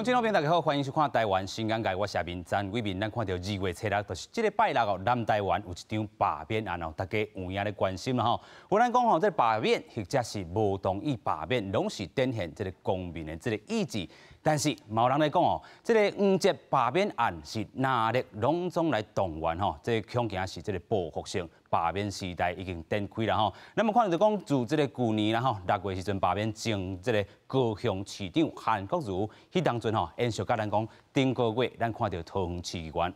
乡亲朋友大家好，欢迎收看台湾新眼界，我是面詹伟民。咱看到2月初6，就是这个拜六哦，南台湾有一场罢免案哦，大家有影咧关心啦吼。有咱讲吼，这罢免或者是无同意罢免，拢是展现这个公民的这个意志。但是，有人来讲哦，这个黄捷罢免案是哪力拢总来动员吼，这恐惊是这个报复性罢免时代已经展开啦吼。那么看到讲，自这个去年啦吼，6月时阵罢免前这个高雄市长韩国瑜，迄当阵吼，延续甲咱讲，顶个月咱看到桃园市议员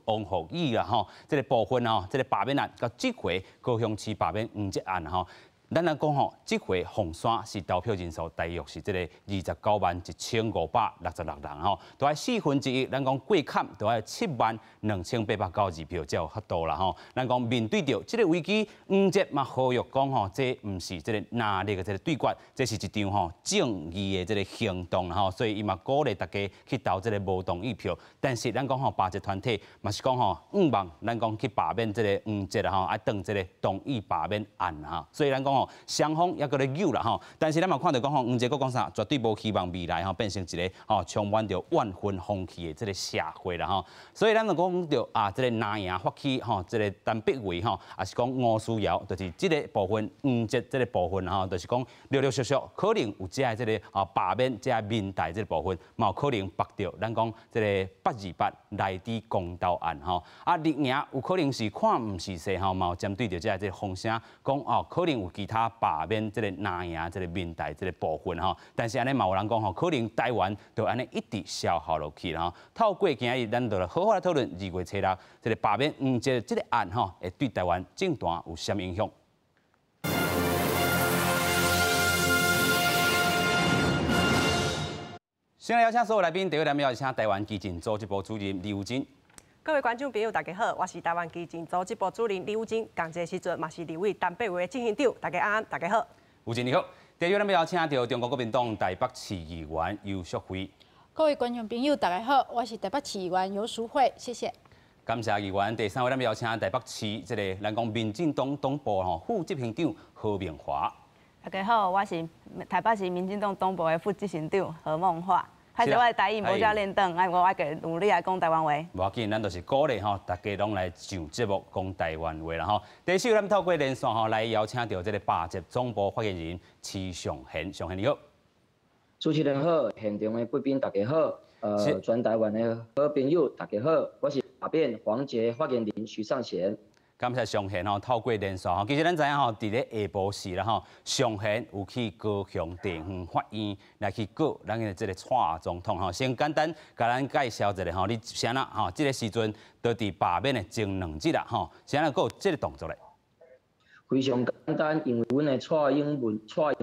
王浩宇啦吼，这个部分吼，这个罢免案，到这回高雄市罢免黄捷案吼。咱来讲吼，这回凤山是投票人数大约是这个291566人吼，大概1/4，咱讲过坎大概72892票才有法度啦吼。咱讲面对着这个危机，黄捷嘛呼吁讲吼，这唔是这个哪力的这个对决，这是一场吼正义的这个行动啦吼。所以伊嘛鼓励大家去投这个无同意票。但是咱讲吼，罢捷团体嘛是讲吼，望咱讲去罢免这个黄捷啦吼，啊当这个同意罢免案啦。所以咱讲吼。双方也搁咧拗啦吼，但是咱嘛看到讲吼，黄捷佫讲啥，绝对无希望未来吼变成一个吼充满着万分风气的这个社会啦吼。所以咱就讲着啊，这个南营发起吼，这个陈柏惟吼，也是讲吴思瑶，就是这个部分黄捷这个部分吼，就是讲陆陆续续可能有这个罢免这民代这个部分，嘛有可能绑着咱讲这个828内地公投案吼，啊立营有可能是看唔是势吼，嘛有针对着这个风声讲哦，可能有其他罢免这个南营这个民代这个部分吼，但是安尼嘛有人讲吼，可能台湾就安尼一直消耗落去啦吼。透过今日咱就来好好来讨论2月初6这个罢免黄捷这个案吼，会对台湾政坛有啥影响？先来邀请所有来宾，第一位邀请台湾基进组织部主任李武金。各位观众朋友，大家好，我是台湾基进组织部主任李武金，同这时阵嘛是立委陈柏惟的执行长，大家安，大家好。武金你好，第二位咱要邀请到中国国民党台北市议员游淑慧。各位观众朋友，大家好，我是台北市议员游淑慧，谢谢。感谢议员。第三位咱要邀请台北市这个咱讲民进党党部副执行长何明华。大家好，我是台北市民进党党部的副执行长何梦华。歹势，我的台语无遮练长，我爱个努力来讲台湾话。无要紧，咱就是鼓励吼，大家拢来上节目讲台湾话啦吼。第四，咱透过连线吼来邀请到这个罢捷总部发言人池尚贤，尚贤你好。主持人好，现场的贵宾大家好，全台湾的好朋友大家好，我是罢免黄捷发言人徐尚贤。感谢尚贤吼，透过连线吼，其实咱知影吼，伫咧下晡时啦吼，尚贤有去高雄地方法院来去告咱的这个蔡总统吼。先简单甲咱介绍一下吼，你啥啦吼？这个时阵都伫罢免的前2日啦吼，啥啦有这个动作咧？非常简单，因为阮的蔡英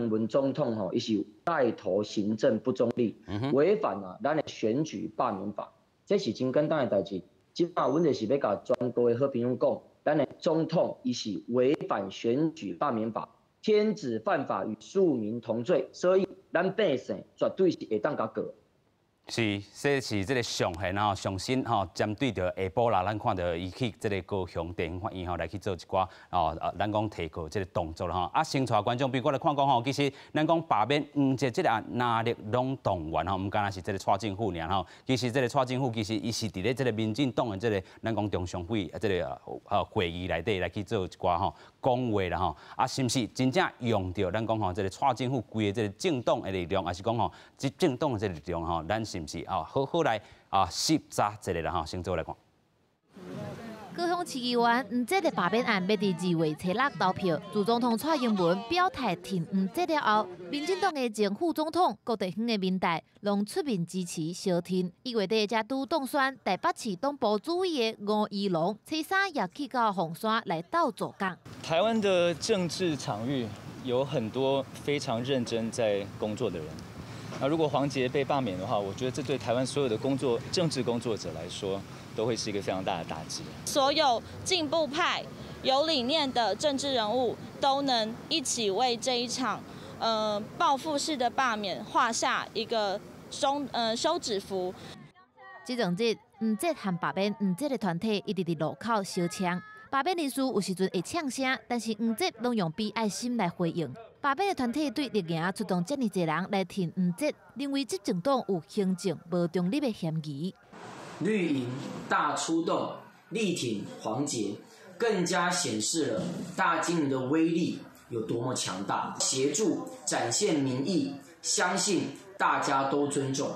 文总统吼，伊是带头行政不中立，违反了咱的选举罢免法，这是真简单的代志。即摆阮就是要甲全国的好朋友讲。咱的总统伊是违反选举罢免法，天子犯法与庶民同罪，所以咱百姓绝对是会当甲告。是，这是这个尚贤吼，上新吼，针对着下晡啦，咱看到伊去这个高雄地方法院吼来去做一寡咱讲提告这个动作啦吼。啊，先带观众朋友来看讲吼，其实咱讲罢免黄捷这个案，哪力拢动员吼，唔单单是这个蔡政府尔吼。其实这个蔡政府其实伊是伫咧这个民进党的这个咱讲中常会这个会议内底来去做一寡吼讲话啦吼。啊，是毋是真正用到咱讲吼这个蔡政府规个这个政党的力量，还是讲吼这政党的这个力量吼，咱是毋是好好来实查一下啦吼，先做来看。高雄市议员黄捷的罢免案要伫2月初6投票，自总统蔡英文表态挺黄捷了后，民进党的前副总统、各地方的民代拢出面支持小挺。1月底才拄当选台北市党部主委的吴怡农，初3也去到凤山来斗左港。台湾的政治场域有很多非常认真在工作的人。那如果黄捷被罢免的话，我觉得这对台湾所有的政治工作者来说，都会是一个非常大的打击。所有进步派、有理念的政治人物都能一起为这一场报复式的罢免画下一个休止符。这2日，黄捷和罢免黄捷的团体一直伫路口烧枪。罢免人士有时阵会呛声，但是黄捷拢用悲哀心来回应。罢免的团体对绿营出动这么多人来挺黄捷，认为执政党有行政无中立的嫌疑。绿营大出动，力挺黄捷，更加显示了大金营的威力有多么强大。协助展现民意，相信大家都尊重。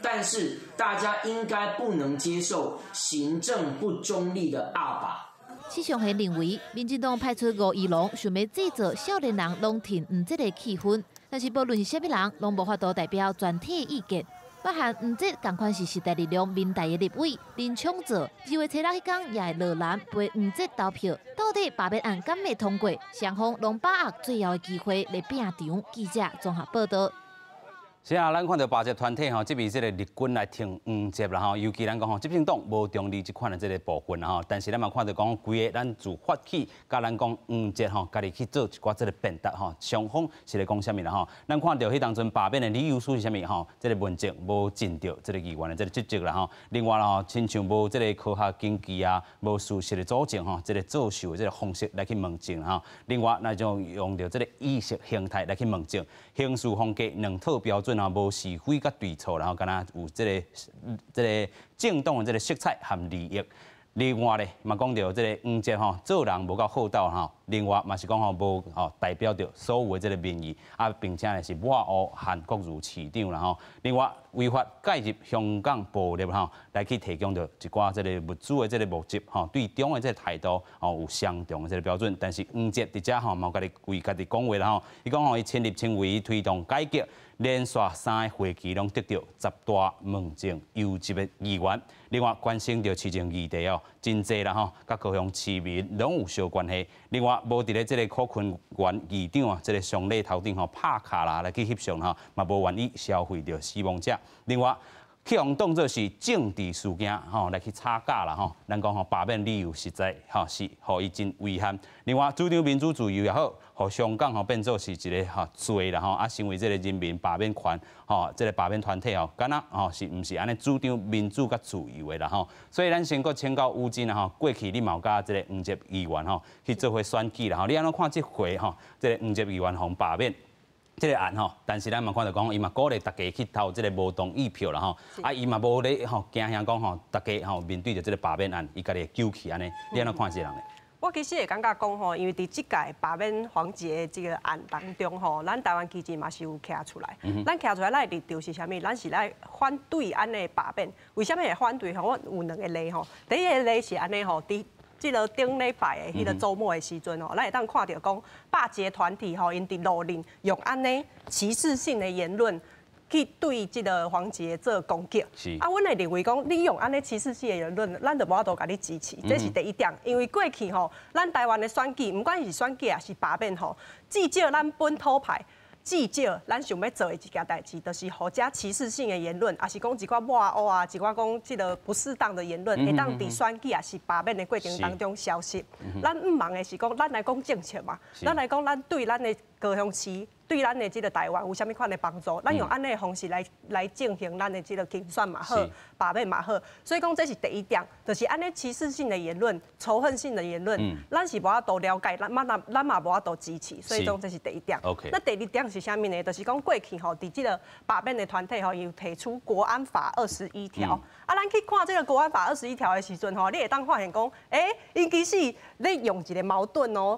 但是大家应该不能接受行政不中立的阿爸。施尚贤认为，民进党派出吴怡农，想要制造少年人拢挺黄捷的气氛，但是不论是啥物人，拢无法度代表全体的意见。包含黄捷同款是时代力量民代的立委林昌泽，2月初6迄天也会落蓝陪黄捷投票，到底罢免案敢会通过？双方拢把握最后的机会来拼场。记者综合报道。 是啊，咱看到罢捷团体吼，即边即个立军来挺黄捷啦吼，尤其咱讲吼，执政党无中立即款的即个部分啦吼，但是咱嘛看到讲，规个咱自发起，甲咱讲黄捷吼，家己去做一寡即个辩答吼，双方是咧讲啥物啦吼？咱看到迄当阵罢免的理由书是啥物吼？即个文件无尽到即个议员的即个职责啦吼。另外啦吼，亲像无即个科学经济啊，无事实的组织吼，即个作秀的即个方式来去问政啦吼。另外，那种用到即个意识形态来去问政，刑事风格两套标准。 无是非甲对错，然后敢若有即个政党的即个色彩和利益。另外咧，嘛讲到即个黄捷吼做人无够厚道吼，另外嘛是讲吼无代表着所有的即个民意，啊，并且咧是抹黑韩国瑜市长啦吼。另外违法介入香港暴力吼，来去提供着一寡即个物资的即个目的吼，对中的即个态度吼有相同的即个标准。但是黄捷伫遮吼，嘛有家己为家己讲话啦吼，伊讲吼伊亲力亲为推动改革。 连续3个会期拢得到10大问政优质的议员，另外关心到市政议题哦，真济啦吼，甲高雄市民拢有相关系。另外，无伫咧即个柯坤元议长啊，即个上礼头顶吼拍卡啦来去翕相吼，嘛无愿意消费着死亡者。另外，去互当作是政治事件吼来去吵架啦吼，咱讲吼罢免理由实在吼是互伊真危险。另外，主张民主自由也好。 互香港吼变做是一个罪啦吼，啊，成为这个人民罢免权吼，这个罢免团体吼，敢若吼是毋是安尼主张民主甲自由的啦吼？所以咱先搁请教吴真啊吼，过去你嘛有甲这个黄捷议员吼去做伙选举啦吼，你安怎看这回吼，这个黄捷议员互罢免这个案吼？但是咱嘛看到讲，伊嘛鼓励大家去投这个无同意票啦吼，啊，伊嘛无咧吼惊吓讲吼，大家吼面对着这个罢免案，伊家己会救起安尼，你安怎看这人呢？ 我其实会感觉讲吼，因为伫即届罢免黄捷的这个案当中吼，咱台湾基金嘛是有徛出来。咱徛出来，咱的立场是啥物？咱是来反对安尼罢免。为什么会反对吼？我有2个例吼。第一个例是安尼吼，伫即个顶礼拜的迄个周末的时阵吼，咱会当看到讲罢捷团体吼，因伫路林用安尼歧视性的言论。 去对这个黄捷做攻击，啊，阮会认为讲，你用安尼歧视性的言论，咱就无法度甲你支持，这是第一点。因为过去吼，咱台湾的选举，不管是选举也是罢免吼，至少咱本土派。 至少咱想要做的一件代志，就是互遮歧视性的言论，也是讲一寡抹黑啊，一寡讲即个不适当的言论，会当伫选举也是罢免的过程当中消失。咱毋忙的是讲，咱来讲政策嘛，咱来讲咱对咱的高雄市，对咱的即个台湾有啥物款的帮助？咱用安尼的方式来进行咱的即个竞选嘛好，罢免嘛好。所以讲这是第一点，就是安尼歧视性的言论、仇恨性的言论，咱是无法度了解，咱嘛无法度支持。所以讲这是第一点。那第二点。 是啥物呢？就是讲过去吼，伫即个罢免的团体吼，有提出国安法21条。啊，咱去看这个国安法21条的时阵吼，你会当发现讲，因其实咧用一个矛盾哦。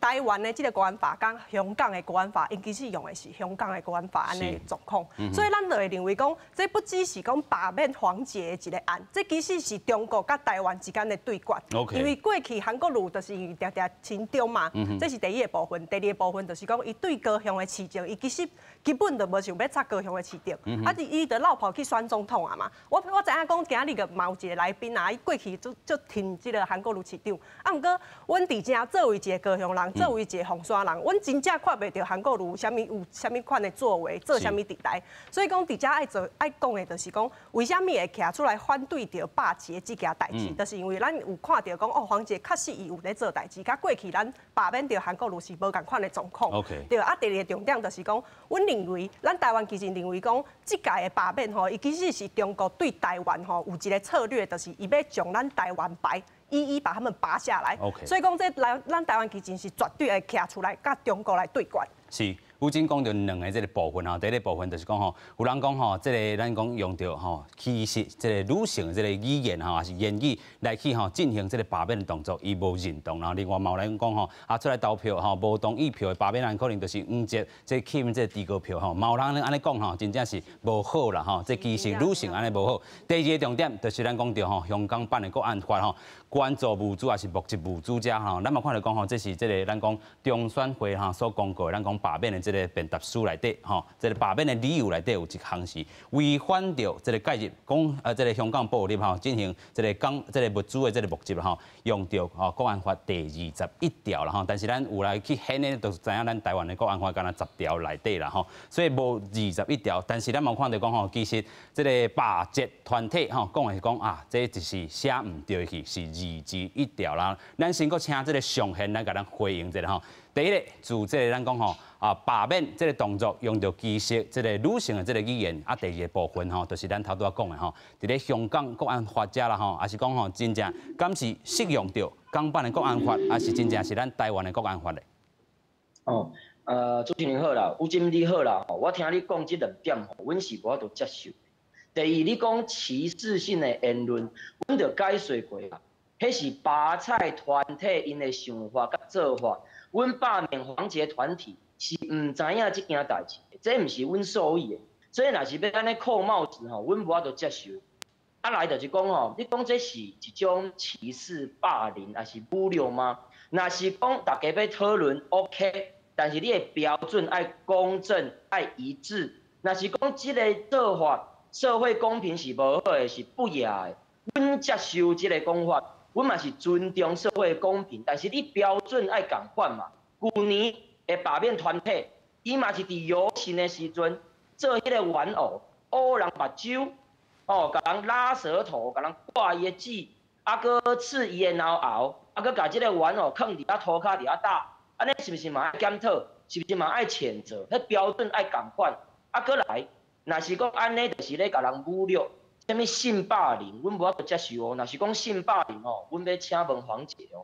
台湾的这个国安法，跟香港的国安法，因其实用的是香港的国安法安尼状况，所以咱就会认为讲，这不只是讲罢免黄捷的一个案，这其实是中国甲台湾之间的对决。因为过去韩国瑜就是常常亲中嘛，这是第一个部分。第二个部分就是讲，伊对高雄的市政，伊其实根本就无想要插高雄的市政，啊，伊就落跑去选总统啊嘛。我知影讲，今日个嘛有一个来宾啊，伊过去就挺这个韩国瑜市长，啊，毋过阮伫遮作为一个高雄。 作为一个红山人，阮真正看袂到韩国瑜有啥物款的作为，做啥物地带，所以讲伫遮爱讲的，就是讲为什么会徛出来反对着罢捷这件代志，就是因为咱有看到讲哦，黄捷确实伊有咧做代志，甲过去咱罢免着韩国瑜是无共款的状况。对啊，第二个重点就是讲，阮认为咱台湾其实认为讲，这届的罢免吼，伊其实是中国对台湾吼有一个策略，就是伊要将咱台湾牌。一一把他们拔下来。OK 所以讲这咱台湾基金是绝对会站出来，甲中国来对决。是。吴真讲到两个这个部分吼，第一个部分就是讲吼，有人讲吼，这个咱讲用到吼，其实这个女性的这个语言吼，还是言语来去吼进行这个罢免的动作，伊无认同。然后另外有人讲吼，出来投票吼，无同意票的罢免人可能就是黄捷，这欠这低高票吼，有人安尼讲吼，真正是无好啦吼，这其实女性安尼无好。第二个重点就是咱讲到吼，香港版的国安法吼，关注物主也是目击物主者吼，咱嘛看到讲吼，这是这个咱讲中选会吼所公告，咱讲罢免的这个辩答书内底吼，这个罢免的理由内底有一项是违反着这个介入这个香港暴力吼进行这个物主的这个目击吼，用着国安法第21条啦吼，但是咱有来去显的，就知影咱台湾的国安法敢若10条内底啦吼，所以无21条，但是咱嘛看到讲吼，其实这个罢捷团体吼讲的是讲啊，这就是写唔对去，是21条啦。咱先搁请这个上宪来甲咱回应一下吼。第一个，自这个咱讲吼罢免这个动作用着其实这个女性的这个语言第二个部分吼，就是咱头拄仔讲的吼，伫咧香港国安法者啦吼，也是讲吼真正敢是适用着港版的国安法，还是真正是咱台湾的国安法咧？主持人好啦，吴经理好啦，我听你讲这两点吼，阮是无法度接受。第二，你讲歧视性的言论，阮着解说过啦，迄是拔菜团体因的想法甲做法。阮罢免黄捷团体是唔知影这件代志，这唔是阮所意的。这若是要安尼扣帽子吼，阮无法度接受。来就是讲吼，你讲这是一种歧视、霸凌，还是侮辱吗？若是讲大家要讨论 OK， 但是你的标准要公正、要一致。若是讲这个做法社会公平是无好的，是不雅的，阮接受这个讲法。阮嘛是尊重社会公平，但是你标准爱共款嘛。去年的罢免团体，伊嘛是伫游行的时阵做迄个玩偶，乌人目睭，甲人拉舌头，甲人挂伊的指，搁刺伊的挠喉，搁甲即个玩偶放伫涂骹伫打，安尼是毋是嘛爱检讨？是毋是嘛爱谴责？迄标准爱共款。搁来，若是讲安尼，就是咧甲人侮辱。什么性霸凌，阮无法度接受哦。若是讲性霸凌哦，阮要请问黄捷哦。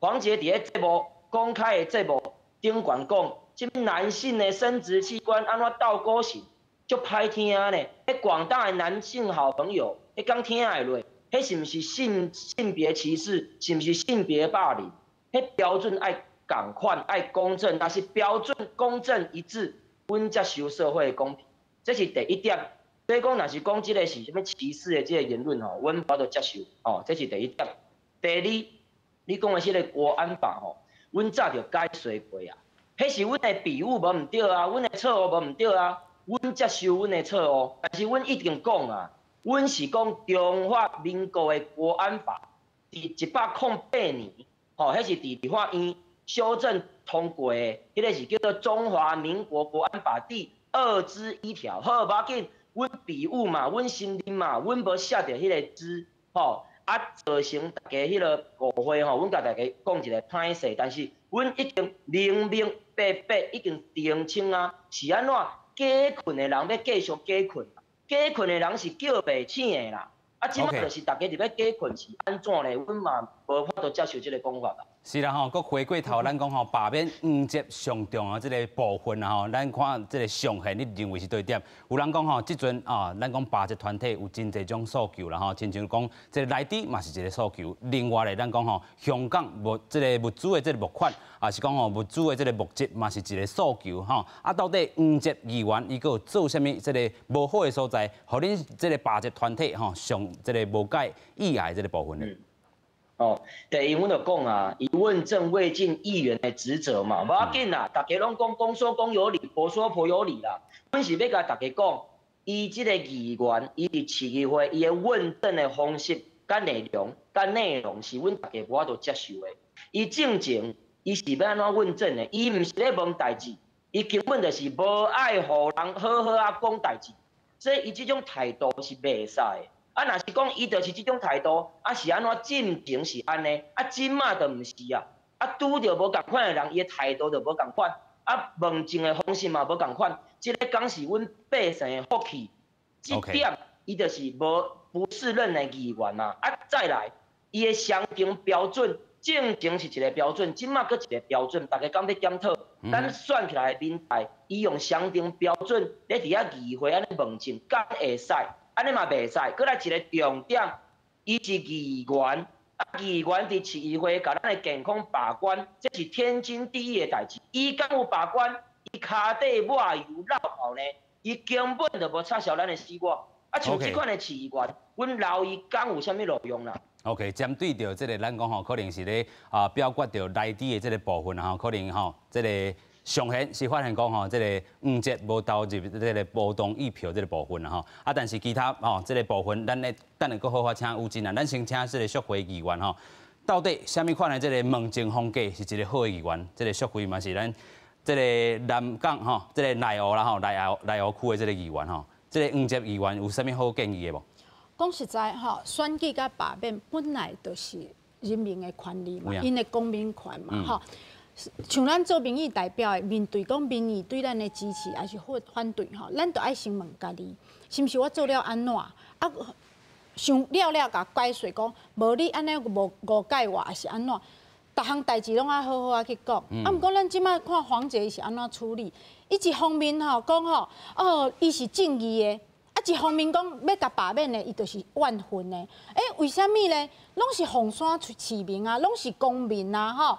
黄捷伫咧节目公开的节目顶悬讲，即男性的生殖器官安怎倒钩型，足歹听呢。迄广大的男性好朋友，迄敢听会落？迄是毋是性别歧视？是毋是性别霸凌？迄标准爱共款，爱公正，但是标准公正一致，阮接受社会公平，这是第一点。所以讲，若是讲这个是什么歧视的这个言论吼，阮无法度接受这是第一点。第二，你讲的这个国安法吼，阮早就解说过啊，迄是阮的笔误无毋对啊，阮的错误无毋对啊，阮接受阮的错误，但是阮一定讲啊，阮是讲中华民国的国安法，伫108年，迄是伫立法院修正通过的，迄个是叫做《中华民国国安法》第2之1条，好无要紧。阮笔误嘛，阮心灵嘛，阮无写着迄个字，造成大家迄个误会吼。阮甲大家讲一个歹势，但是阮已经明明白白已经澄清啊，是安怎假困的人要继续假困，假困的人是叫袂醒的啦。即摆就是大家伫要假困是安怎咧？阮嘛无法度接受即个讲法啦。是啦吼，佮回过头，咱讲吼罢免黄捷上重啊，即个部分啊吼，咱看即个上限，你认为是对点？有人讲吼，即阵咱讲罢捷团体有真侪种诉求啦吼，亲像讲即个内地嘛是一个诉求。另外咧，咱讲吼，香港即个物主的即个募款，也是讲吼物主的即个目击嘛是一个诉求吼。到底黄捷议员伊有做啥物即个无好的所在，互恁即个罢捷团体吼上即个无解意外即个部分咧？第一，阮就讲啊，以问政未尽议员的职责嘛，无要紧啦，大家拢讲公说公有理，婆说婆有理啦。阮是要甲大家讲，伊即个议员，伊伫市议会伊的问政的方式、甲内容是阮大家无法度接受的。伊正经，伊是要安怎问政的？伊毋是咧问代志，伊根本就是无爱互人好好啊讲代志，所以伊即种态度是袂使的。若是讲伊就是即种态度，是安怎进程是安尼，即马就毋是啊，拄着无共款的人，伊的态度就无共款，问政的方式嘛无共款，即个讲是阮百姓的福气，即点伊就是不是任的议员嘛，再来，伊的详定标准，正经是一个标准，即马搁一个标准，大家敢要检讨？咱选起来民代，伊用详定标准，咧伫遐议会安尼问政，敢会使？安尼嘛袂使。搁来一个重点，伊是议员。 议员伫市议会，甲咱的健康把关，这是天经地义的代志。伊敢有把关？伊骹底抹油绕跑呢？伊根本就无插销咱的死活。啊，像这款的市议员，阮留伊敢有啥物路用啦 ？OK， 针对着这个咱讲吼，可能是咧表决着内底的这个部分吼，可能吼这个。 上限是发现讲吼，这个黄捷无投入这个波动议票这个部分啦吼，但是其他吼这个部分，咱咧等下搁好好请吴真啊，咱先请这个淑慧议员吼，到底什么款的这个问政风格是一个好的议员？这个淑慧嘛是咱这个南港吼，这个内湖啦吼，内湖区的这个议员吼，这个黄捷议员有啥物好建议的无？讲实在吼，选举甲罢免本来就是人民的权利嘛，因的公民权嘛吼。 像咱做民意代表的，面对讲民意对咱的支持还是反对吼，咱都爱先问家己，是毋是我做了安怎？啊，想了甲解说讲，无你安尼误解我，还是安怎？逐项代志拢爱好好去讲。啊，毋过咱即摆看黄捷是安怎处理？伊一方面吼讲吼，哦，伊是正义的。 啊，一方面讲要甲罢免的，伊就是万分的。为虾米呢？拢是红山市民啊，拢是公民啊，吼。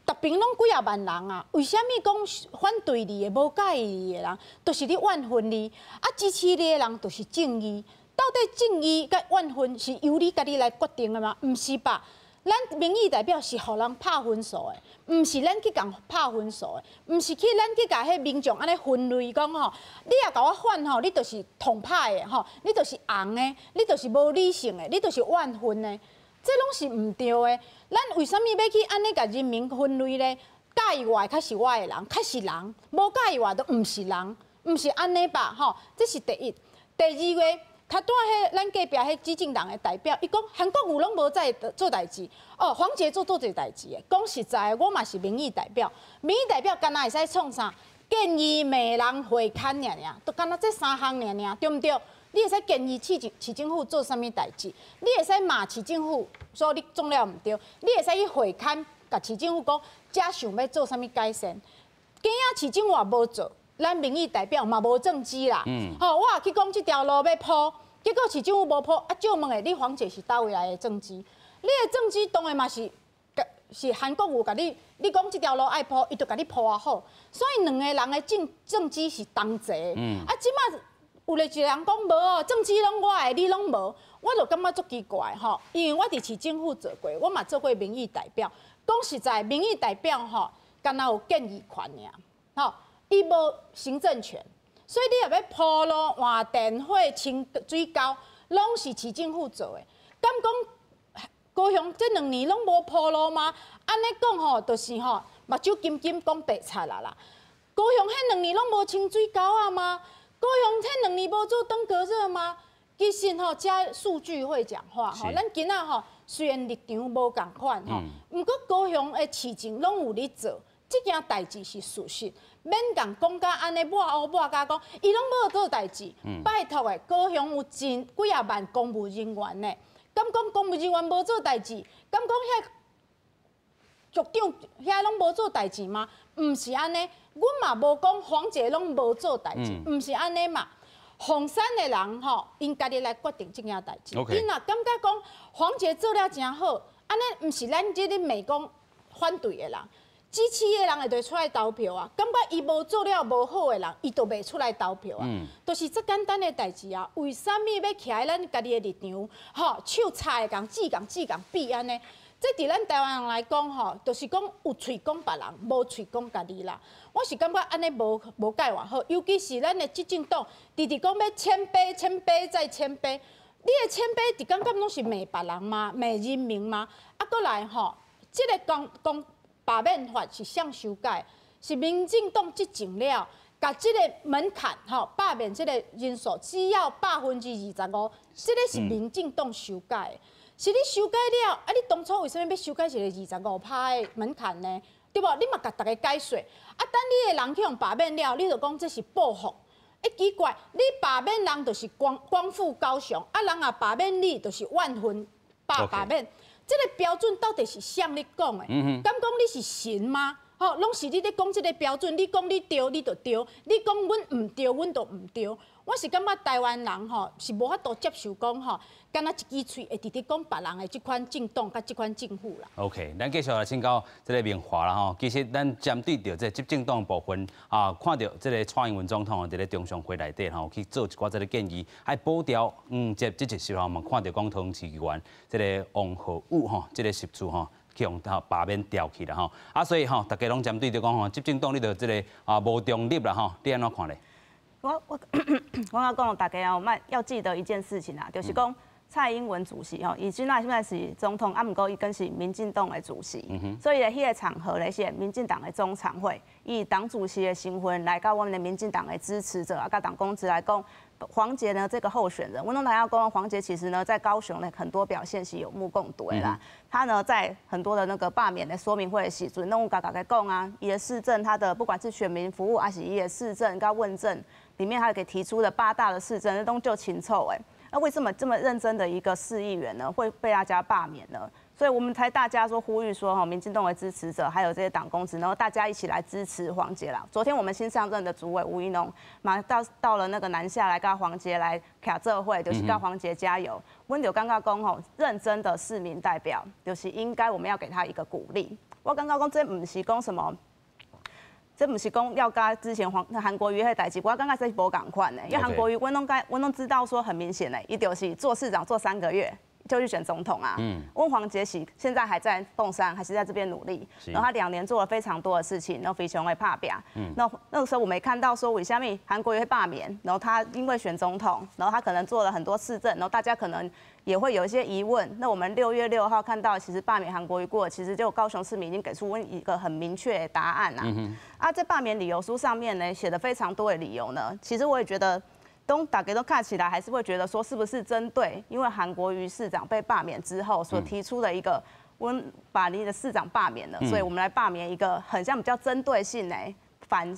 逐边拢几啊万人啊，为虾米讲反对你的、无介意你的人，都是你万分你，啊支持你的人都是正义。到底正义甲万分是由你家己来决定的吗？毋是吧？咱民意代表是互人拍分数的，毋是咱去共拍分数的，毋是去咱去甲迄民众安尼分类讲吼，你也甲我反吼，你就是统派的吼，你就是红的，你就是无理性的，你就是万分的。 这拢是唔对的，咱为什么要去安尼甲人民分类呢？介意我的才是我的人，才是人；无介意我都唔是人，唔是安尼吧？吼，这是第一。第二个，较短迄咱隔壁迄执政党的代表，伊讲韩国瑜拢无在做代志，哦，黄捷做侪代志的。讲实在，我嘛是民意代表，民意代表敢若会使创啥？建议美人会刊尔，都敢若这3项尔，对毋对？ 你会使建议市政府做啥物代志？你会使骂市政府，说你做了毋对。你会使去会刊，甲市政府讲，遮想要做啥物改善。今仔市政府也无做，咱民意代表嘛无政绩啦。吼，我也去讲这条路要铺，结果市政府无铺，啊，照问的你黄捷是倒位来的政绩？你的政绩当然嘛是韩国瑜甲你讲这条路爱铺，伊就甲你铺啊好。所以两个人的政绩是同齐。啊，即马。 有咧一个人讲无哦，政绩拢我的，你拢无，我就感觉足奇怪吼。因为我伫市政府做过，我嘛做过民意代表。讲实在，民意代表吼，敢若有建议权尔，吼，伊无行政权，所以你若要铺路、换电火、清水沟，拢是市政府做的。敢讲高雄这2年拢无铺路吗？安尼讲吼，就是吼目睭金金讲白贼啦。高雄迄2年拢无清水沟啊吗？ 高雄这2年无做登革热吗？其实吼，遮数据会讲话吼。咱今仔吼，虽然立场无共款吼，不过高雄的市政拢有咧做，这件代志是事实，免共讲甲安尼抹黑抹甲讲，伊拢无做代志。拜托的，高雄有真几啊万公务人员呢，敢讲公务人员无做代志？敢讲遐局长遐拢无做代志吗？毋是安尼。 阮嘛无讲黄捷拢无做代志，毋是安尼嘛。凤山的人吼，因家己来决定这件代志。因若感觉讲黄捷做了真好，安尼毋是咱这咧美讲反对的人，支持的人会就出来投票啊。感觉伊无做了无好的人，伊就袂出来投票啊。就是这简单的代志啊。为什么要徛在咱家己的立场，吼手插的讲比安尼？ 这伫咱台湾人来讲吼，就是讲有喙讲别人，无喙讲家己啦。我是感觉安尼无介偌好，尤其是咱的执政党，直直讲要谦卑再谦卑。你的谦卑，伫感觉拢是骂别人吗？骂人民吗？啊，过来吼，这个讲罢免法是谁修改？是民进党执政了，甲这个门槛吼，罢免这个人数只要25%，这个是民进党修改的。 是你修改了，啊！你当初为什么要修改一个25%的门槛呢？对不？你嘛甲大家解说。啊，等你的人去用罢免了，你就讲这是报复。奇怪，你罢免人就是光复高雄，啊，人也罢免你就是万分罢免。这个标准到底是向你讲的？敢讲你是神吗？吼，拢是你咧讲这个标准，你讲你对，你就对；你讲阮唔对，阮就唔对。我是感觉台湾人吼是无法度接受讲吼，敢若一支喙会直直讲别人的这款政党甲这款政府啦。OK， 咱继续来请教这个明华啦吼。其实咱针对着这执政党部分啊，看到这个蔡英文总统伫咧中常会内底吼去做一寡这个建议，还保调这一时候嘛，看到讲通市议员这个王浩宇吼，这个习处吼。去用罢免调去啦吼，所以大家拢针对着讲执政党你着这个无中立啦吼，你安怎看咧？我要讲大家要记得一件事情啊，就是讲蔡英文主席伊现在是总统，毋过伊更是民进党的主席，所以咧迄个场合咧是民进党的中常会，以党主席的身份来到我们的民进党的支持者甲党公职来讲。黄捷呢，这个候选人，我跟大家讲，黄捷其实呢，在高雄呢很多表现是有目共睹的啦。他呢，在很多的那个罢免的说明会的时阵，拢有甲讲啊，伊的市政，他的不管是选民服务，还是伊的市政跟问政里面，他给提出的8大的市政，那都就清楚哎。那为什么这么认真的一个市议员呢，会被大家罢免呢？所以我们才大家说呼吁说，民进党的支持者还有这些党公职，然后大家一起来支持黄捷啦。昨天我们新上任的主委吴怡农，马上到了那个南下来跟黄捷来卡这会，就是跟黄捷加油。我就刚刚讲认真的市民代表，就是应该我们要给他一个鼓励。我刚刚讲这不是讲什么。这不是讲要跟之前韩国瑜迄代志，我刚刚是无共款的，因为韩国瑜我拢知道说很明显的，伊就是做市长做3个月。就去选总统啊！温黄捷喜现在还在凤山，还是在这边努力。然后他2年做了非常多的事情，然后非常会怕表。那个时候我没看到说为什么韩国瑜会罢免，然后他因为选总统，然后他可能做了很多市政，然后大家可能也会有一些疑问。那我们6月6号看到，其实罢免韩国瑜过，其实就高雄市民已经给出一个很明确的答案啊。在罢免理由书上面呢，写的非常多的理由呢，其实我也觉得。大家都看起来还是会觉得说，是不是针对因为韩国瑜市长被罢免之后所提出的一个把你的市长罢免了，所以我们来罢免一个很像比较针对性反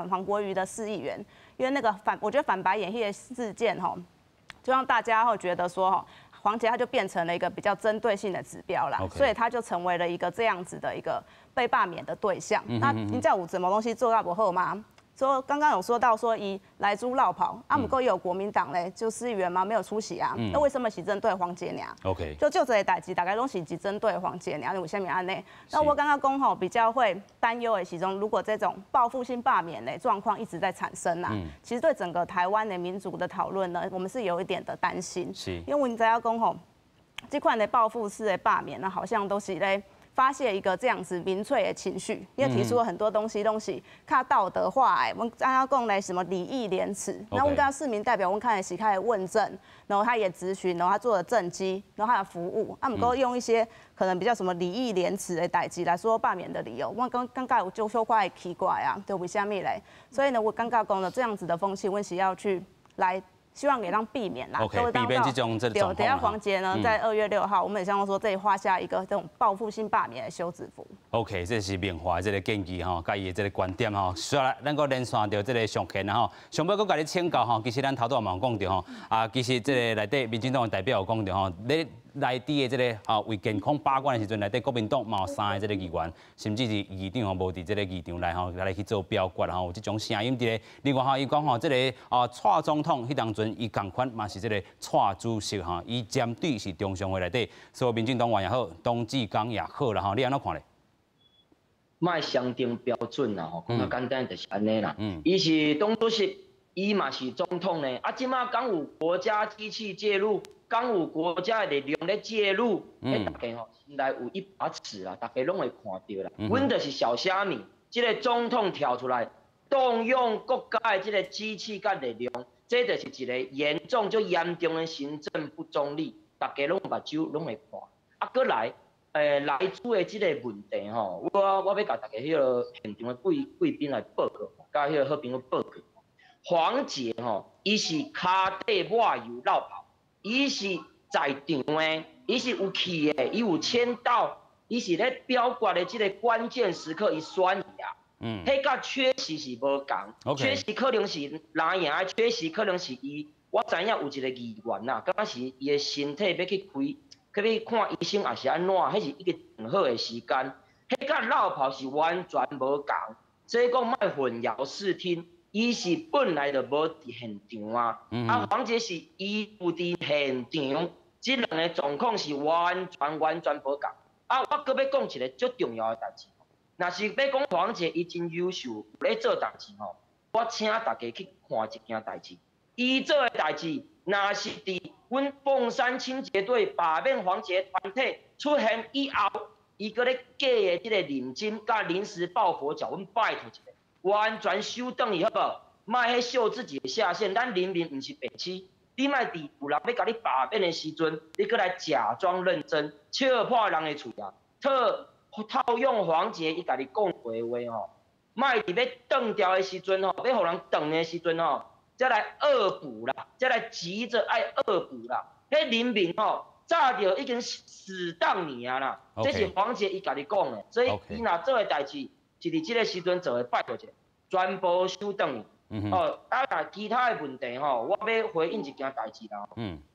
韩国瑜的市议员，因为那个我觉得反白眼黑的事件就让大家会觉得说黄捷他就变成了一个比较针对性的指标啦，所以他就成为了一个这样子的一个被罢免的对象。那您在有什么东西做到不好吗？说刚刚有说到说以莱猪绕跑，不过也有国民党嘞，就市议员嘛没有出席啊，那为什么是针对黄捷娘 ？OK， 就这个代志，大概拢是只针对黄捷娘，有下面案内。那我刚刚讲比较会担忧的其中，如果这种报复性罢免的状况一直在产生其实对整个台湾的民主的讨论呢，我们是有一点的担心，因为我们知道讲这款的报复式的罢免呢，好像都是咧。发泄一个这样子民粹的情绪，因为提出了很多东西看道德化我们刚刚讲来什么礼义廉耻，然后我们刚刚市民代表，我们看了是开始问政，然后他也咨询，然后他做了政绩，然后他的服务，我们够用一些可能比较什么礼义廉耻的代志来说罢免的理由，我刚刚有就说怪奇怪就为什么嘞？所以呢，我刚刚讲了这样子的风气，我是要去来。希望给让避免啦，避免这种状况。等下黄捷呢，在2月6号，我们也希望说这里画下一个这种报复性罢免的休止符。OK， 这是明华这个建议甲伊的这个观点说来，咱个连线到这个上肯上尾佫甲你请教其实咱头拄也嘛讲到其实这个内底民进党的代表有讲到你。内地的这个为健康把关的时阵，内底国民党嘛有3个这个议员，甚至是议长无伫这个议场来去做表决有这种声音伫咧。另外伊讲这个蔡总统迄当阵伊共款嘛是这个蔡主席伊针对是中常会内底，所以民进党员也好，董志刚也好啦你安怎看咧？卖相定标准啦讲较简单就是安尼啦。伊是董主席，伊嘛是总统呢。即马刚有国家机器介入。刚有国家的力量咧介入，大家心内有一把尺啦，大家拢会看到啦。阮就是小虾米，这个总统跳出来，动用国家的这个机器甲力量，这就是一个严重严重的行政不中立，大家拢目睭拢会看。搁来，莱猪的这个问题我要甲大家迄个现场的贵宾来报告，甲迄个好朋友报告。黄捷伊是骹底抹油绕跑。伊是在场的，伊是有去的，伊有签到，伊是咧表决的这个关键时刻，伊选赢。迄甲缺席是无共，缺席可能是蓝营，缺席可能是伊。我知影有一个议员敢若是伊的身体要去开去看医生也是安怎，迄是一个很好的时间。迄甲落跑是完全无共，所以讲莫混淆视听。伊是本来就无伫现场啊，啊黄杰是伊有伫现场，即两个状况是完全无共。啊，我搁要讲一个足重要的代志，若是要讲黄杰伊真优秀，咧做代志吼，我请大家去看一件代志。伊做的代志，若是伫阮凤山清洁队罢免黄杰团体出现以后，伊搁咧假的即个认真甲临时抱佛脚，阮拜托一下。完全收转去好无？莫去秀自己的下限，咱人民毋是白痴。你莫伫有人要甲你罢免的时阵，你搁来假装认真，笑破人的喙啊！套用黄杰伊甲你讲过的话吼，莫伫要断掉的时阵吼，要互人断的时阵吼，再来恶补啦，再来急着爱恶补啦。迄人民吼，早就已经死当你啊啦！这是黄杰伊甲你讲的，所以伊若做的代志。是伫即个时阵做诶，拜托者，全部收转去。哦，其他诶问题吼，我要回应一件代志啦。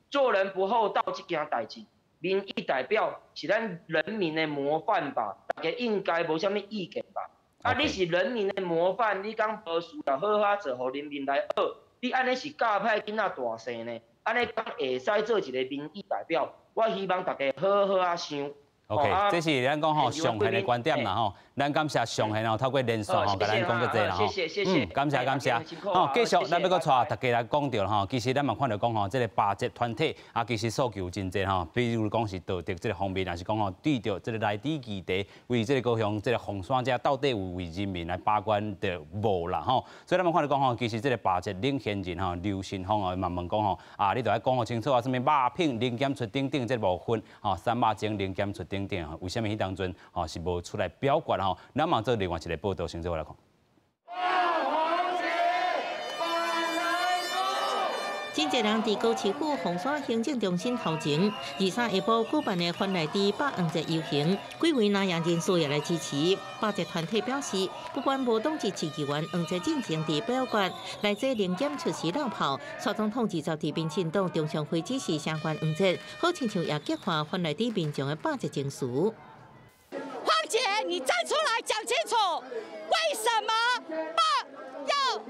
做人不厚道这件代志，民意代表是咱人民诶模范吧？大家应该无啥物意见吧？啊，你是人民诶模范，你讲无事就好好做，互人民来学。你安尼是教歹囡仔大生呢？安尼讲会使做一个民意代表，我希望大家好好啊想。OK， 这是咱讲吼上限的观点啦吼，咱感谢上限吼透过连线吼，甲咱讲个这啦吼，谢谢，感谢。吼，继续咱要搁带大家来讲到吼，其实咱嘛看到讲吼，这个罢捷团体啊，其实诉求真济吼，比如讲是道德这个方面，也是讲吼对着这个内地议题，为这个高雄这个红山者到底有为人民来把关的无啦吼，所以咱嘛看到讲吼，其实这个罢捷领先人吼，刘新峰哦，慢慢讲吼，啊，你着要讲好清楚啊，什么肉品零检出等等这部分，吼，三肉精零检出等等，为什么迄当阵吼是无出来表决吼？咱嘛做另外一个报道，先做来看。真侪人伫高市府红山行政中心头前，23下晡举办的番内地罢黄节游行，几位南洋人士也来支持。罢捷团体表示，不管无党籍市议员黄捷进行伫表决，来自零检出时绕跑，蔡总统20伫民进党中常会指示相关黄捷，好亲像也激化番内地民众的罢捷情绪。黄捷，你站出来讲清楚，为什么要肉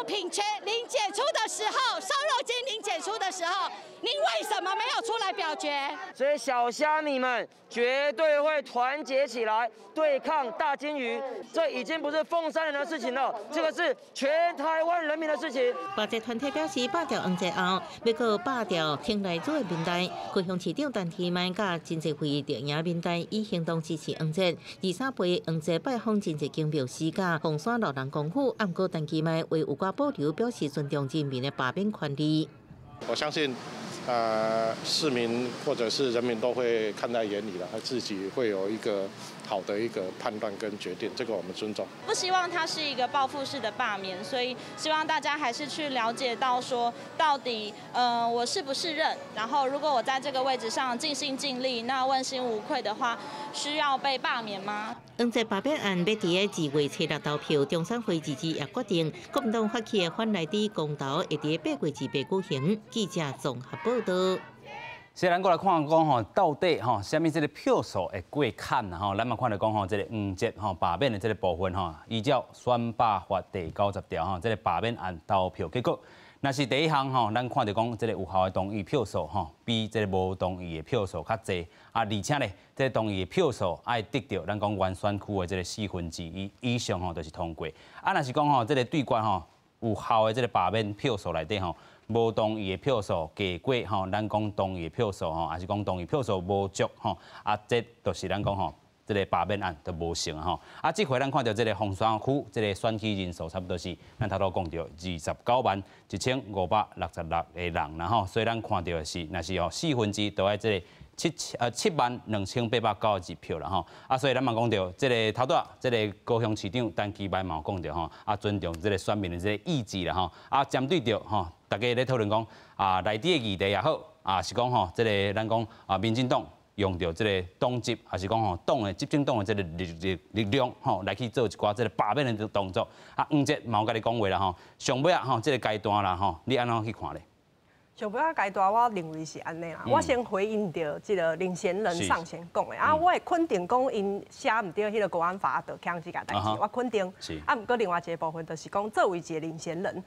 品零检出的时候，瘦肉精零检出的时候，您为什么没有出来表决？所以小虾米们绝对会团结起来对抗大金鱼，这已经不是凤山人的事情了，这个是全台湾人民的事情。罢捷团体表示，罢掉黄捷后，要搁罢掉挺内组的民代，高雄市长陈其迈甲真济会议定赢民代以行动支持黄捷。23杯黄捷拜访真济经庙时，甲凤山老人公府，暗过陈其迈为有关保留，表示尊重人民的罢免权利。我相信。市民或者是人民都会看在眼里了，他自己会有一个好的一个判断跟决定，这个我们尊重。不希望它是一个报复式的罢免，所以希望大家还是去了解到说，到底我是不是任，然后如果我在这个位置上尽心尽力，那问心无愧的话，需要被罢免吗？黄捷罢免案要伫2月初6投票，中常会日也决定，国民党发起的番内地公投会伫8月28举行。记者综合报道。是咱过来看讲吼，到底吼，虾米这个票数会过坎呐吼？咱嘛看到讲吼，这个黄捷吼罢免的这个部分吼，依照选罢法第90条吼，这个罢免案投票结果，那是第一项吼，咱看到讲这个有效的同意票数吼，比这个无同意的票数较侪啊，而且咧，这个同意的票数爱得到咱讲原选区的这个1/4以上吼，就是通过。啊，若是讲吼，这个对决吼有效的这个罢免票数内底吼。无同意的票数低过吼，咱讲同意的票数吼，还是讲同意票数无足吼，啊，这就是咱讲吼，这个罢免案都无成吼。啊，这回咱看到这个凤山区这个选举人数差不多是咱头头讲到291566个人啦吼，所以咱看到的是，若是吼2/4都在这个72892票啦吼。啊，所以咱嘛讲到这个头段，这个高雄市长陈其迈嘛讲到吼，啊，尊重这个选民的这个意志啦吼。啊，针对着吼。大家咧讨论讲啊，内地的议题也好，啊是讲吼，这个咱讲啊，民进党用到这个党籍，还是讲吼党的执政党的这个力量吼，来去做一寡这个罢免的动作。啊，黄捷嘛有甲你讲话啦吼，上尾啊吼，这个阶段啦吼，你安怎去看咧？上尾阶段，我认为是安尼啦。我先回应到这个林先人上前讲的啊，我会肯定讲因写唔对迄个国安法就强这件代志，我肯定。啊，不过另外一个部分就是讲，作为一个林先人，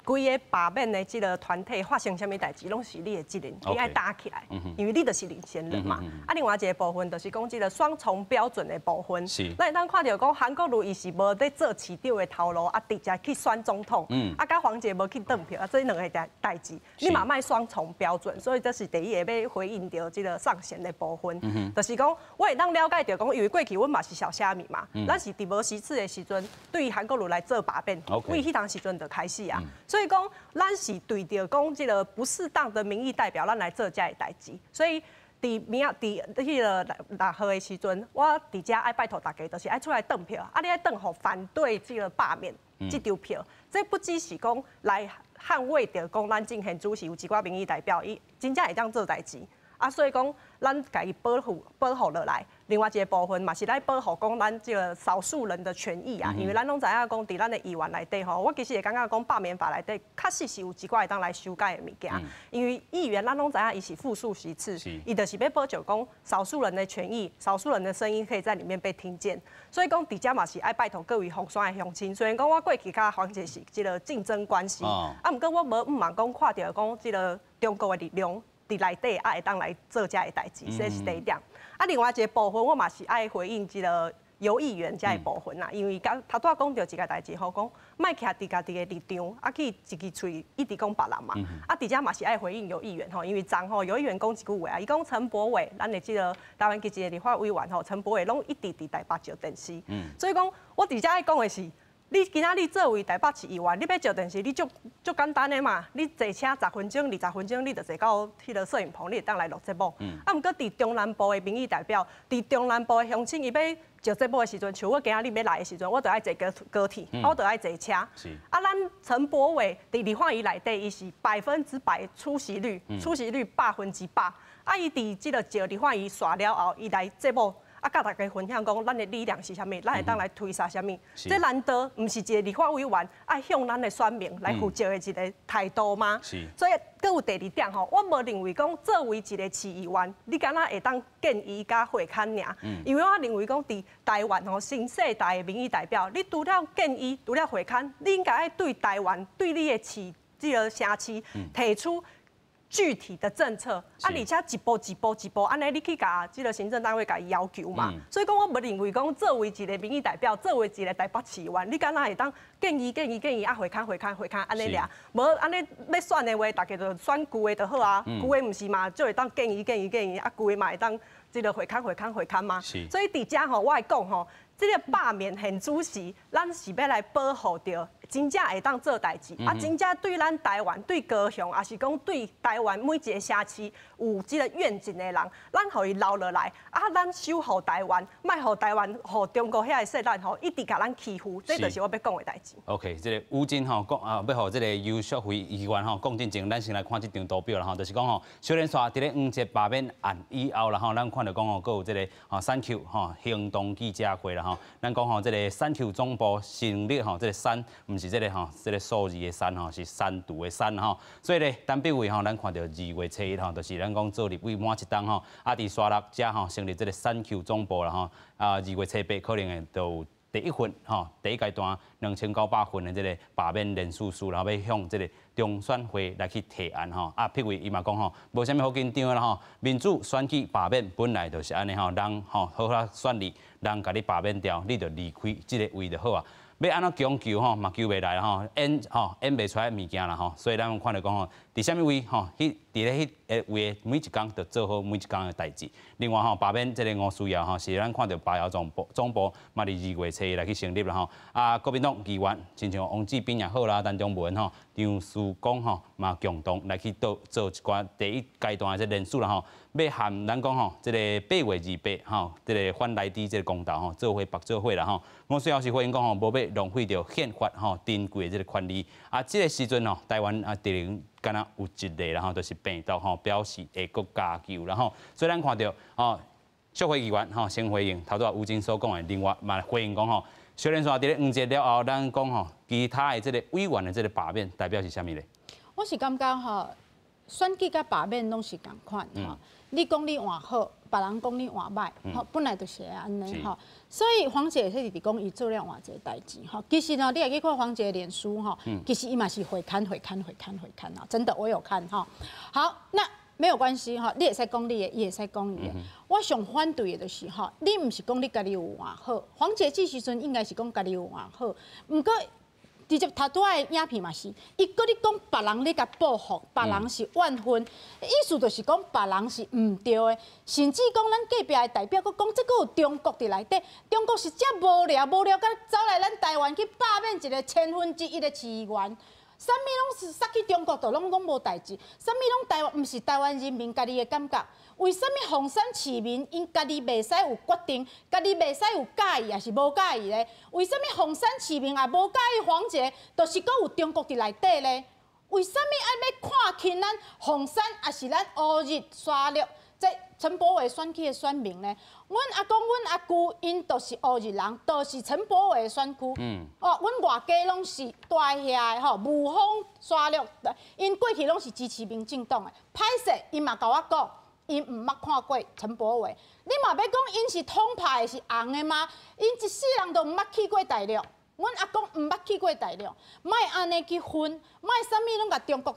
规个罢免的这个团体发生什么代志，拢是你的责任，你爱打起来，因为你就是林先人嘛。啊，另外一个部分就是讲这个双重标准的部分。咱当看到讲韩国瑜伊是无在做市长的头路，啊，直接去选总统，啊，甲黄捷无去登票，啊，这两个代志，你嘛卖双重标准，所以这是第一个要回应到这个上线的部分，就是讲我会当了解到讲，因为过去阮嘛是小虾米嘛，咱是伫无时次的时阵，对韩国瑜来做罢免，为迄当时阵就开始啊。所以讲，咱是对着讲这个不适当的民意代表，咱来做这个代志。所以，伫迄个6号的时阵，我伫遮爱拜托大家，就是爱出来登票，啊，你爱登互反对这个罢免这张票。这不只是讲来捍卫着讲咱进行主席有一寡民意代表，伊真正会当做代志。啊，所以讲，咱家己保护落来。另外一个部分嘛是来保护讲咱这个少数人的权益啊，因为咱拢知影讲，伫咱的议员内底吼，我其实会感觉讲罢免法内底确实是有一寡会当来修改的物件。因为议员咱拢知影伊是复数席次，伊就是要保障讲少数人的权益、少数人的声音可以在里面被听见。所以讲，伫遮嘛是爱拜托各位红山的乡亲。虽然讲我过去甲黄捷是这个竞争关系，啊，毋过我无毋茫讲看到讲这个中国的力量。伫内底会当来做遮个代志，这是第一点。啊，另外一个部分我嘛是爱回应这个游议员遮个部分啦，因为头拄讲到一个代志，吼讲莫徛伫家己的立场，啊去一支喙一直讲别人嘛。啊，伫遮嘛是爱回应游议员吼，因为昨吼游议员讲一句话啊，伊讲陈柏伟，咱的这个台湾基进的立法委员吼，陈柏伟拢一直伫台北照电视。所以讲，我伫遮爱讲的是。你今仔日作为台北市议员，你要照电视，你足简单的嘛。你坐车10分钟、20分钟，你就坐到迄个摄影棚，你会当来录节目。啊，毋过伫中南部的民意代表，伫中南部的乡亲，伊要照节目的时阵，像我今仔日要来的时阵，我就爱坐高铁，我就爱坐车。啊，咱陈柏伟伫立法院内底，伊是100%出席率100%。啊，伊伫即个照立法院刷了后，伊来节目。啊，甲大家分享讲，咱的力量是啥物，咱会当来推啥啥物。这难得毋是一个立法委员爱向咱的选民来负责的一个态度吗？所以，搁有第二点吼，我无认为讲作为一个市议员，你敢若会当建议甲会刊尔。因为我认为讲伫台湾吼新世代的民意代表，你除了建议，除了会刊，你应该爱对台湾、对你的市这个城市提出。具体的政策，啊，而且一步，安尼你去甲这个行政单位甲伊要求嘛。所以讲，我无认为讲作为一个民意代表，作为一个台北市议员，你敢若会当建议啊，会刊安尼俩，无安尼要选的话，大家就选旧的就好啊。旧的毋是嘛，就会当建议，啊，旧的嘛会当这个会刊嘛。所以伫遮吼，我会讲吼，这个罢免现主席，咱是要来保护着。真正会当做代志，啊，真正对咱台湾、对高雄，也是讲对台湾每一个城市有即个愿景的人，咱互伊留落来，啊，咱守护台湾，莫互台湾、互中国遐个势力吼一直甲咱欺负，这就是我要讲的代志。OK， 这个吴真吼讲啊，要互这个优秀会议员吼讲进前，咱先来看这张图表啦吼，就是讲吼，小连刷伫咧5节罢免案以后啦吼，咱看到讲吼，佫有这个吼3 Q 吼行动记者会啦吼，咱讲吼这个3 Q 总部成立吼，这个3。是这个吼，这个数字的3吼，是3度的3吼，所以咧，单笔位吼，咱看到2月初1吼，就是咱讲做立委满一档吼，啊，伫沙鹿遮吼成立这个3Q 总部啦吼，啊，2月初8可能会就第一份吼，第一阶段2900份的这个罢免人事书，然后要向这个中选会来去提案吼，啊，譬如伊嘛讲吼，无啥物好紧张啦吼，民主选举罢免本来就是安尼吼，人吼好好选你，人甲你罢免掉，你就离开这个位就好啊。要安怎强求吼，嘛求袂来吼，演袂出来物件啦吼，所以咱有看到讲吼，伫啥物位吼，伫咧迄位每一工就做好每一工的代志。另外吼，罢免这个吴思瑶吼，是咱看到罢摇总部嘛，伫2月初来去成立啦吼。啊，国民党议员，亲像王志斌也好啦，陈忠文吼、张书光吼，嘛共同来去做一寡第一阶段的这人数啦吼。要含咱讲吼，这个8月28吼，这个反内地这个公道吼，做伙白做伙啦吼。吴思瑶是回应讲吼，无要浪费掉宪法吼珍贵的这个权利。啊，这个时阵吼，台湾啊，敌人敢若有一个啦吼，就是病毒吼，表示会搁加救啦吼。所以咱看到吼，社会议员吼先回应，头拄吴真所讲的，另外嘛回应讲吼，小连刷伫咧5节了后，咱讲吼，其他的这个委员的这个罢免代表是啥物咧？我是感觉吼。选举甲罢免拢是共款吼。你讲你换好，别人讲你换歹，吼，本来就是安尼吼。所以黄姐迄是讲伊做了换一个代志吼。其实呢，你也去看黄姐的脸书吼，其实伊嘛是回看啊，真的我有看哈。好，那没有关系哈，你会使讲你的，伊会使讲伊的。我上反对的就是吼，你毋是讲你家己有换好，黄姐这时阵应该是讲家己有换好，毋过。直接头拄仔的影片嘛是，伊搁你讲别人咧甲报复，别人是怨恨，意思就是讲别人是毋对的，甚至讲咱隔壁的代表搁讲，这个有中国伫内底，中国是遮无聊，甲走来咱台湾去罢免一个1/1000的市议员。啥物拢是杀去中国，就拢讲无代志。啥物拢台湾，毋是台湾人民家己的感觉。为什么凤山市民因家己袂使有决定，家己袂使有介意，也是无介意咧？为什么凤山市民也无介意黄杰，就是搁有中国伫内底咧？为什么爱要看轻咱凤山，也是咱乌日沙鹿？在陈柏惟选区的选民呢，阮阿公、阮阿姑，因都是乌日人，都是陈柏惟的选区。阮外家拢是住遐的吼，雾峰、沙鹿，因过去拢是支持民进党的。歹势，因嘛甲我讲，因毋捌看过陈柏惟。你嘛要讲因是统派的是红的吗？因一世人都毋捌去过大陆。阮阿公毋捌去过大陆，莫安尼去分，莫啥物拢甲中国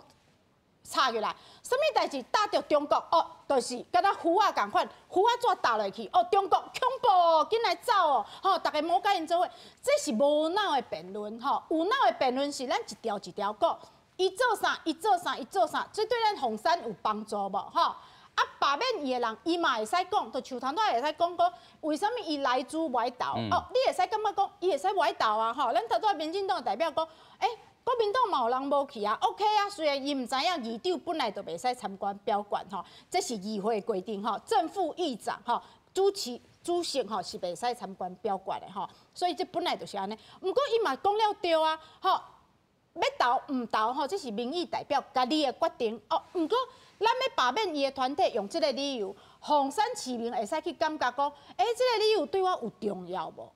插入来。什么代志打着中国哦，就是敢若胡啊共款，胡啊怎打落去？哦，中国恐怖哦，紧来走哦，吼，大家莫甲因做伙，这是无脑的辩论吼。有脑的辩论是咱一条一条讲，伊做啥，伊做啥，伊做啥，这对咱凤山有帮助无？吼，啊，罢免伊的人，伊嘛会使讲，就像头拄会使讲讲，为什么伊来自外岛？哦，你会使感觉讲，伊会使外岛啊？吼，咱头拄民进党的代表讲，国民党嘛有人无去啊 ，OK 啊，虽然伊毋知影议长本来就袂使参观表决吼，这是议会规定吼，正副议长吼，主席吼是袂使参观表决的吼，所以这本来就是安尼。毋过伊嘛讲了对啊，吼，要投毋投吼，这是民意代表家己的决定哦。毋过咱要罢免伊的团体用这个理由，凤山市民会使去感觉讲，这个理由对我有重要无？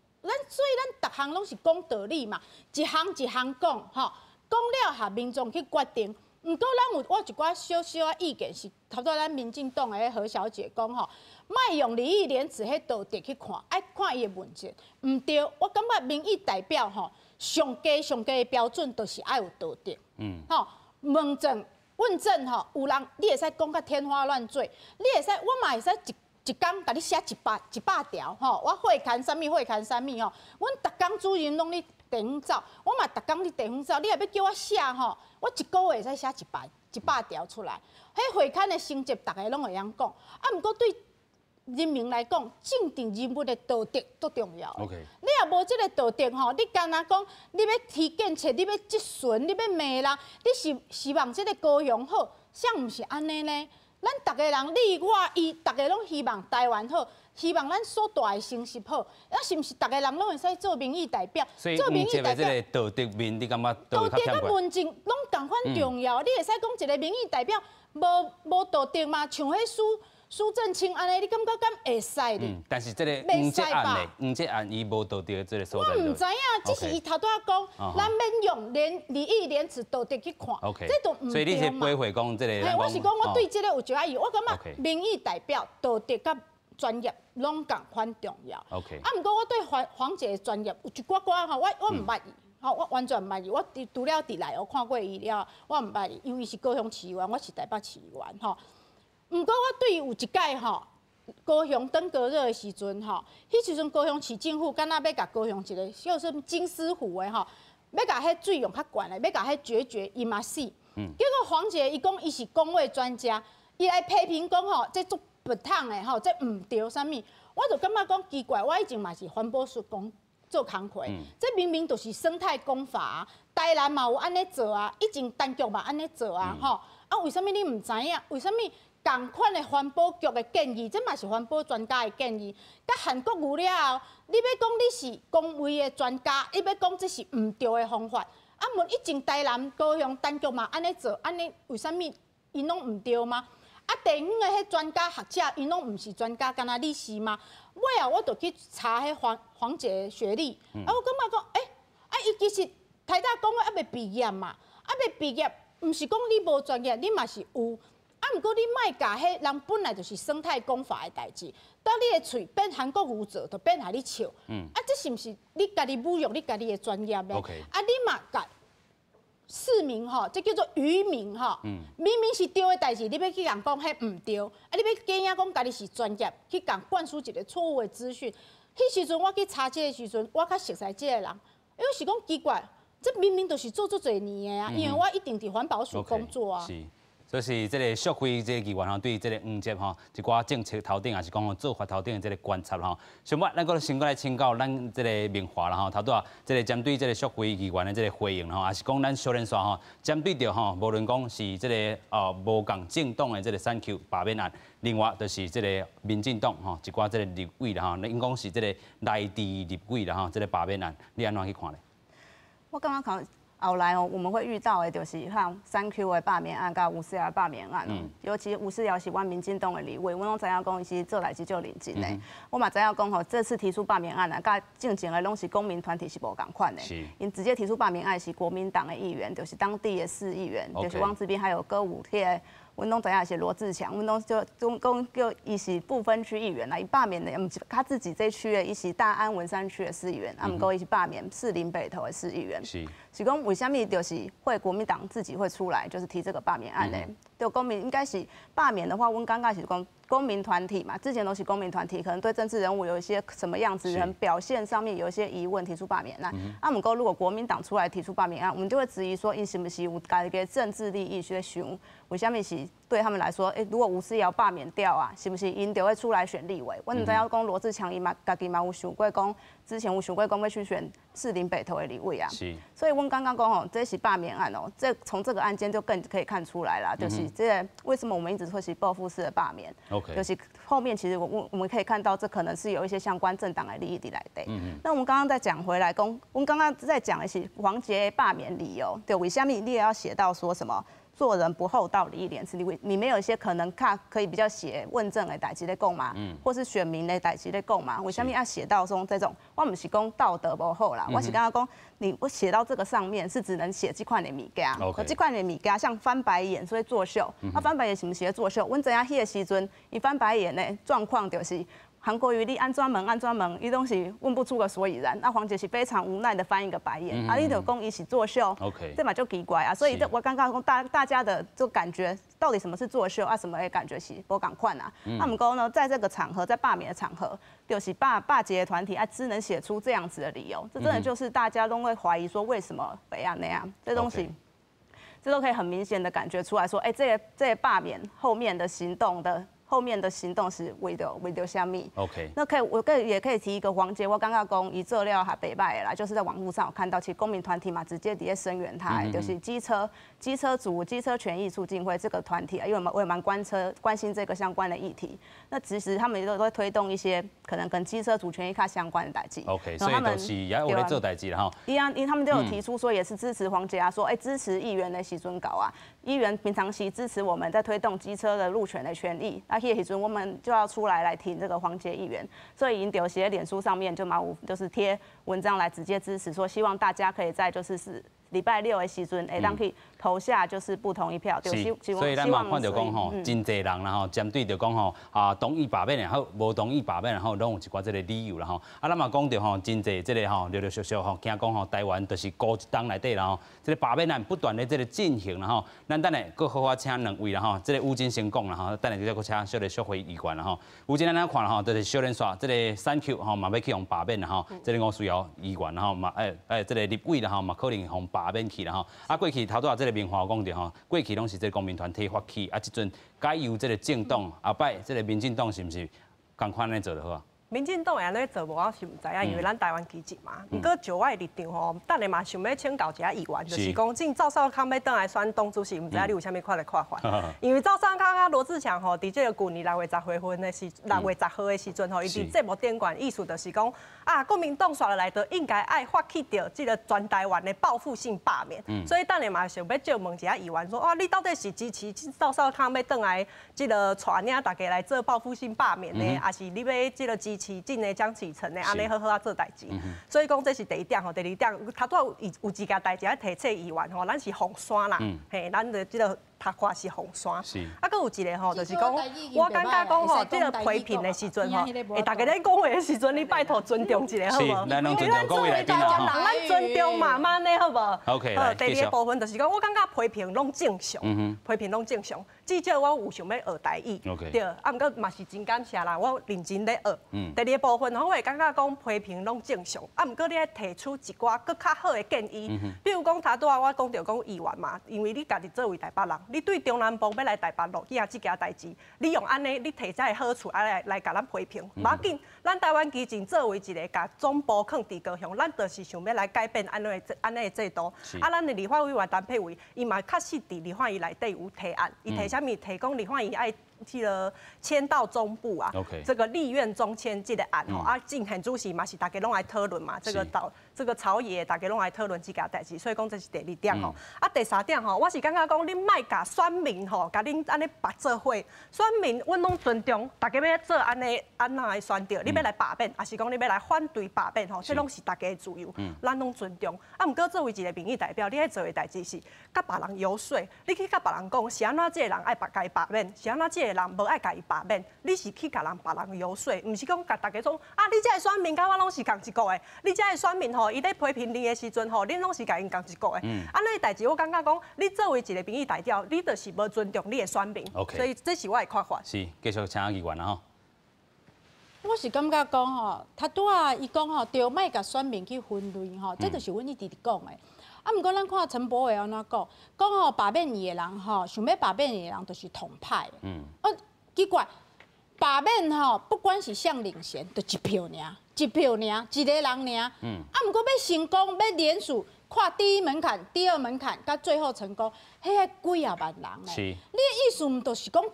所以咱逐项拢是讲道理嘛，一项一项讲吼，讲了下民众去决定。毋过咱有我一寡小小的意见是，头拄咱民进党的何小姐讲吼，莫用礼义廉耻迄道德去看，爱看伊的问题。毋对，我感觉民意代表吼，上低的标准就是爱有道德。吼，问政问政吼，有人你会使讲甲天花乱坠，你会使我嘛会使一工甲你写100条吼，我会刊啥物吼，阮逐工主任拢咧地方走，我嘛逐工咧地方走，你若要叫我写吼，我一个月会使写100条出来。迄会刊的成绩，逐个拢会晓讲。啊，毋过对人民来讲，政治人物的道德足重要。你若无即个道德吼，你干那讲，你要提建设，你要质询，你要骂人，你是希望即个高雄好，啥毋是安尼呢？咱逐个人，你我伊，逐个拢希望台湾好，希望咱所住的城市好。啊，是毋是逐个人拢会使做民意代表？做民意代表，这个道德面，你感觉道德甲文政拢同款重要。你会使讲一个民意代表无道德嘛？像迄苏正清安尼，你感觉敢会使哩？但是这个黄捷案伊无道德的这个所在。我毋知影，只是伊头拄仔讲，咱免用礼义廉耻道德去看，这都毋对嘛。所以你是背回讲这个？我是讲我对这个有一个意，我感觉民意代表道德甲专业拢共款重要。啊，毋过我对黄姐的专业有一寡吼，我毋捌伊。吼，我完全毋捌伊，我除了伫内我看过伊了，我毋捌伊，因为伊是高雄市议员，我是台北市议员吼。毋过我对伊有一届吼，高雄登革热的时阵吼，迄时阵高雄市政府敢若要甲高雄一个叫做金丝湖的吼，要甲迄水用较悬的，要甲迄决伊嘛死。结果黄姐伊讲伊是公卫专家，伊来批评讲吼，这做不烫的吼，这毋对啥物，我就感觉讲奇怪，我以前嘛是环保署工做工课，这明明就是生态工法啊，台南嘛有安尼做啊，以前陈局嘛安尼做啊，吼啊，为什么你毋知影？为什么？同款的环保局的建议，这嘛是环保专家的建议。甲韩国有了后，你要讲你是公卫的专家，你要讲这是毋对的方法。啊，问以前台南、高雄、陈局嘛安尼做，安尼为什么因拢毋对吗？啊，地方的迄专家学者，因拢毋是专家，敢若你是吗？尾后我就去查迄黄姐的学历，啊，我感觉讲，伊其实台大讲话还未毕业嘛，还未毕业。唔是讲你无专业，你嘛是有。啊，毋过你莫甲迄人本来就是生态工法的代志，当你的嘴变韩国语做，就变来你笑。啊，这是毋是你家己侮辱你家己的专业咧？ OK 啊，你嘛甲市民吼，这叫做愚民吼。明明是对的代志，你要去人讲迄唔对，啊，你要假硬讲家己是专业，去讲灌输一个错误的资讯。迄时阵我去查这个时阵，我较熟悉这个人，因为是讲奇怪，这明明就是做侪年的啊，因为我一定伫环保署工作啊。就是这个社会这个议员吼，对这个黄捷吼一寡政策头顶，也是讲做法头顶的这个观察吼。上尾咱先来请教咱这个明华啦吼，头拄啊，这个针对这个社会议员的这个回应吼，也是讲咱小人刷吼，针对着吼，无论讲是这个无共政党的这个3Q 罢免案，另外就是这个民进党吼一寡这个立委啦吼，应讲是这个内地立委啦吼，这个罢免案，你安怎去看咧？我刚刚看。后来哦，我们会遇到的就是像3Q 的罢免案，甲吴思瑶罢免案尤其吴思瑶是阮民进党的立委，我拢知影讲伊是做代志就认真的。我嘛知影讲吼，这次提出罢免案啊，甲进前的拢是公民团体是无共款的。因直接提出罢免案是国民党的议员，就是当地的市议员，就是汪志斌还有歌舞迄阮拢知影是罗志强，阮拢就讲叫伊是不分区议员啦，伊罢免的毋是他自己这区的，伊是大安文山区的市议员，啊，毋过伊是罢免士林北投的市议员。是讲为什么就是会国民党自己会出来，就是提这个罢免案呢？就公民应该是罢免的话，阮感觉是讲公民团体嘛，之前都是公民团体，可能对政治人物有一些什么样子人表现上面有一些疑问，提出罢免案。啊，毋过如果国民党出来提出罢免案，我们就会质疑说，因是不是有家己的政治利益去想？为什么是对他们来说，如果吴思瑶罢免掉啊，是不是因就会出来选立委？我唔知影讲罗志强伊嘛，家己嘛有想过讲，之前有想过讲要去选士林北投的立委啊。所以我刚刚讲哦，这是罢免案哦，从这个案件就更可以看出来啦，就是这为什么我们一直说是报复式的罢免，就是后面其实我们可以看到，这可能是有一些相关政党的利益伫内底。那我们刚刚再讲回来，我们刚刚在讲的是黄捷罢免理由，对，为什么你也要写到说什么？做人不厚道，礼义廉耻，你没有一些可能可以比较写问政的代志在讲嘛，或是选民的代志在讲嘛？为什么要写到说这种？我不是讲道德不好啦，我是刚刚讲我写到这个上面是只能写这块的物件，这块的物件像翻白眼，所以作秀。翻白眼是不是作秀？阮知影迄个时阵，伊翻白眼的状况就是。韩国瑜你安怎问，伊拢是问不出个所以然。那黄捷是非常无奈的翻一个白眼，你就讲伊是作秀，这嘛就奇怪啊。所以我刚刚讲大家的就感觉到底什么是作秀啊，什么的感觉是无共款啊。那么讲呢，在这个场合，在罢免的场合，就是罢捷的团体只能写出这样子的理由，这真的就是大家都会怀疑说为什么北亚那样，这东西。这都可以很明显的感觉出来说，这个罢免后面的行动是为了虾米 ？OK， 那也可以提一个黄捷，我刚刚讲伊做了还北拜啦，就是在网络上有看到，其实公民团体嘛，直接声援他，就是机车族机车权益促进会这个团体啊，因为我也蛮关心这个相关的议题。那其实他们也都会推动一些可能跟机车族权益卡相关的代志。OK， 所以都是也有在做代志啦哈。他们都有提出说，也是支持黄捷啊，说支持议员的时阵搞啊，议员平常时支持我们在推动机车的路权的权益。那时阵我们就要出来挺这个黄捷议员，所以因有些脸书上面就是贴文章来直接支持，说希望大家可以在礼拜6的时阵，当可以投下就是不同意票，所以咱嘛看到讲吼，真侪人啦吼，针对着讲吼同意罢免也好，无同意罢免也好，拢有一寡这个理由啦吼。咱嘛讲到吼，真侪这个吼，陆陆续续吼，惊讲吼，台湾就是高一档内底啦吼，这个罢免案不断的这个进行啦吼。咱等下搁好好请2位啦吼，这个吴金先讲啦吼，等下就再搁请小的社会议员啦吼。吴金咱看啦吼，就是小人刷这个3Q 吼，嘛要去用罢免啦吼，这个吴思瑶议员啦吼，嘛这个立委啦吼，嘛可能用罢免去啦吼。过去头拄啊，这个明华讲着吼，过去拢是这个公民团体发起，即阵改由这个政党，后摆这个民进党是毋是同款安尼做就好啊？民进党安尼做无，我是唔知影，因为咱台湾基进嘛。不过就我的立场吼，等下嘛想要请教一下议员，就是讲，正赵少康要倒来选党主席，唔知你有啥物款的看法？因为赵少康甲罗志强吼，伫这个旧年6月10月份的6月10号的时阵吼，伊伫节目顶管意思就是讲国民党刷落来的应该爱发起掉这个全台湾的报复性罢免。所以等下嘛想要借问一下议员说，你到底是支持赵少康要倒来这个带领大家来做报复性罢免呢，还是你要这个支持？持进的江启臣的安尼好好啊做代志。所以讲这是第一点吼，第二点，头拄有一件代志要提醒议员吼，咱是红山啦，嘿，咱的这个。他看是红山，啊，搁有一个吼，就是讲，我感觉讲吼，这个批评的时阵吼，大家咧讲话的时阵，你拜托尊重一下好无？咱拢尊重各位来宾啦，咱尊重嘛，慢呢好无 ？OK， 来第二个部分就是讲，我感觉批评拢正常，批评拢正常。至少我有想要学台语，对，啊，毋过嘛是真感谢啦，我认真咧学。第二个部分吼，我会感觉讲批评拢正常，啊，毋过你提出一寡更较好的建议，比如讲头拄仔我讲到讲议员嘛，因为你家己作为台北人。你对中南部要来台北落去啊，这件代志，你用安尼，你提这个好处来甲咱批评，无要紧。咱台湾基进作为一个甲总部放伫高雄，咱就是想要来改变安尼的制度。啊，咱的立法委员陈佩维，伊嘛确实伫立法院内底有提案，伊提啥物？提供立法院爱这个迁到中部啊，这个立院中迁这个案吼，啊，进行主席嘛是大家拢来讨论嘛，这个朝野大家拢来讨论这件代志，所以讲这是第二点吼。啊，第三点吼，我是感觉讲恁莫甲选民吼，甲恁安尼白做伙，选民阮拢尊重，大家要做安尼安怎来选择，你要来罢免，还是讲你要来反对罢免吼，这拢是大家的自由，咱拢尊重。啊，毋过作为一个民意代表，你爱做的代志是甲别人游说，你去甲别人讲是安怎这个人爱甲伊罢免，是安怎这个人无爱甲伊罢免，你是去甲别人游说，毋是讲甲大家讲啊，你这个选民甲我拢是共一国的，你这个选民吼。伊咧批评你的时阵吼，恁拢是甲因共一国的。安尼代志，我感觉讲，你作为一个民意代表，你就是无尊重你的选民。所以这是我的看法。是，继续请议员啦吼。我是感觉讲吼，他拄仔伊讲吼，着莫甲选民去分类吼，这就是阮一直讲的。啊，毋过咱看陈柏惟安怎讲，讲吼罢免伊的人吼，想要罢免伊的人，就是统派的。奇怪，罢免吼，不管是向领先，就一票尔。一票尔，一个人尔，啊，毋过要成功，要连署，跨第一门槛、第二门槛，到最后成功，迄个几啊万人嘞。你的意思毋就是讲几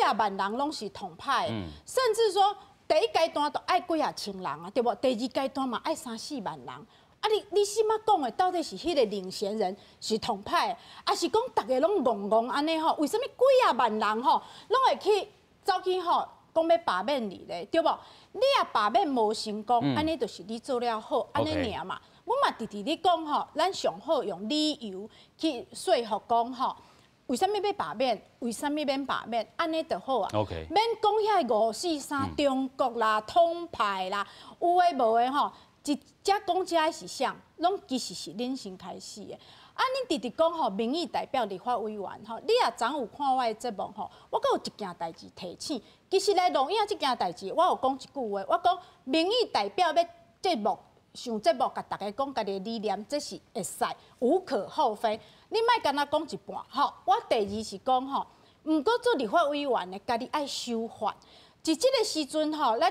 啊万人拢是统派，甚至说第一阶段都爱几啊千人啊，对无？第二阶段嘛爱3、4万人。啊，你即马讲的到底是迄个领衔人是统派，还是讲大家拢戆戆安尼吼？为什么几啊万人吼，拢会去走去吼？讲要罢免你咧，对无？你也罢免无成功，安尼就是你做了好，安尼尔嘛。我嘛直直咧讲吼，咱上好用理由去说服讲吼，为什么要罢免？为什么免罢免？安尼就好啊。免讲遐5、4、3中国啦、统派啦，有诶无诶吼，一只讲这是啥，拢其实是恁先开始诶。啊，恁直直讲吼，民意代表、立法委员吼，你也昨有看我的节目吼，我阁有一件代志提醒。其实来录影这件代志，我有讲一句话，我讲民意代表要节目上节目，甲大家讲家己的理念，这是会使，无可厚非。你莫干那讲一半，吼。我第二是讲吼，毋过做立法委员的，家己爱修法。伫即个时阵吼，咱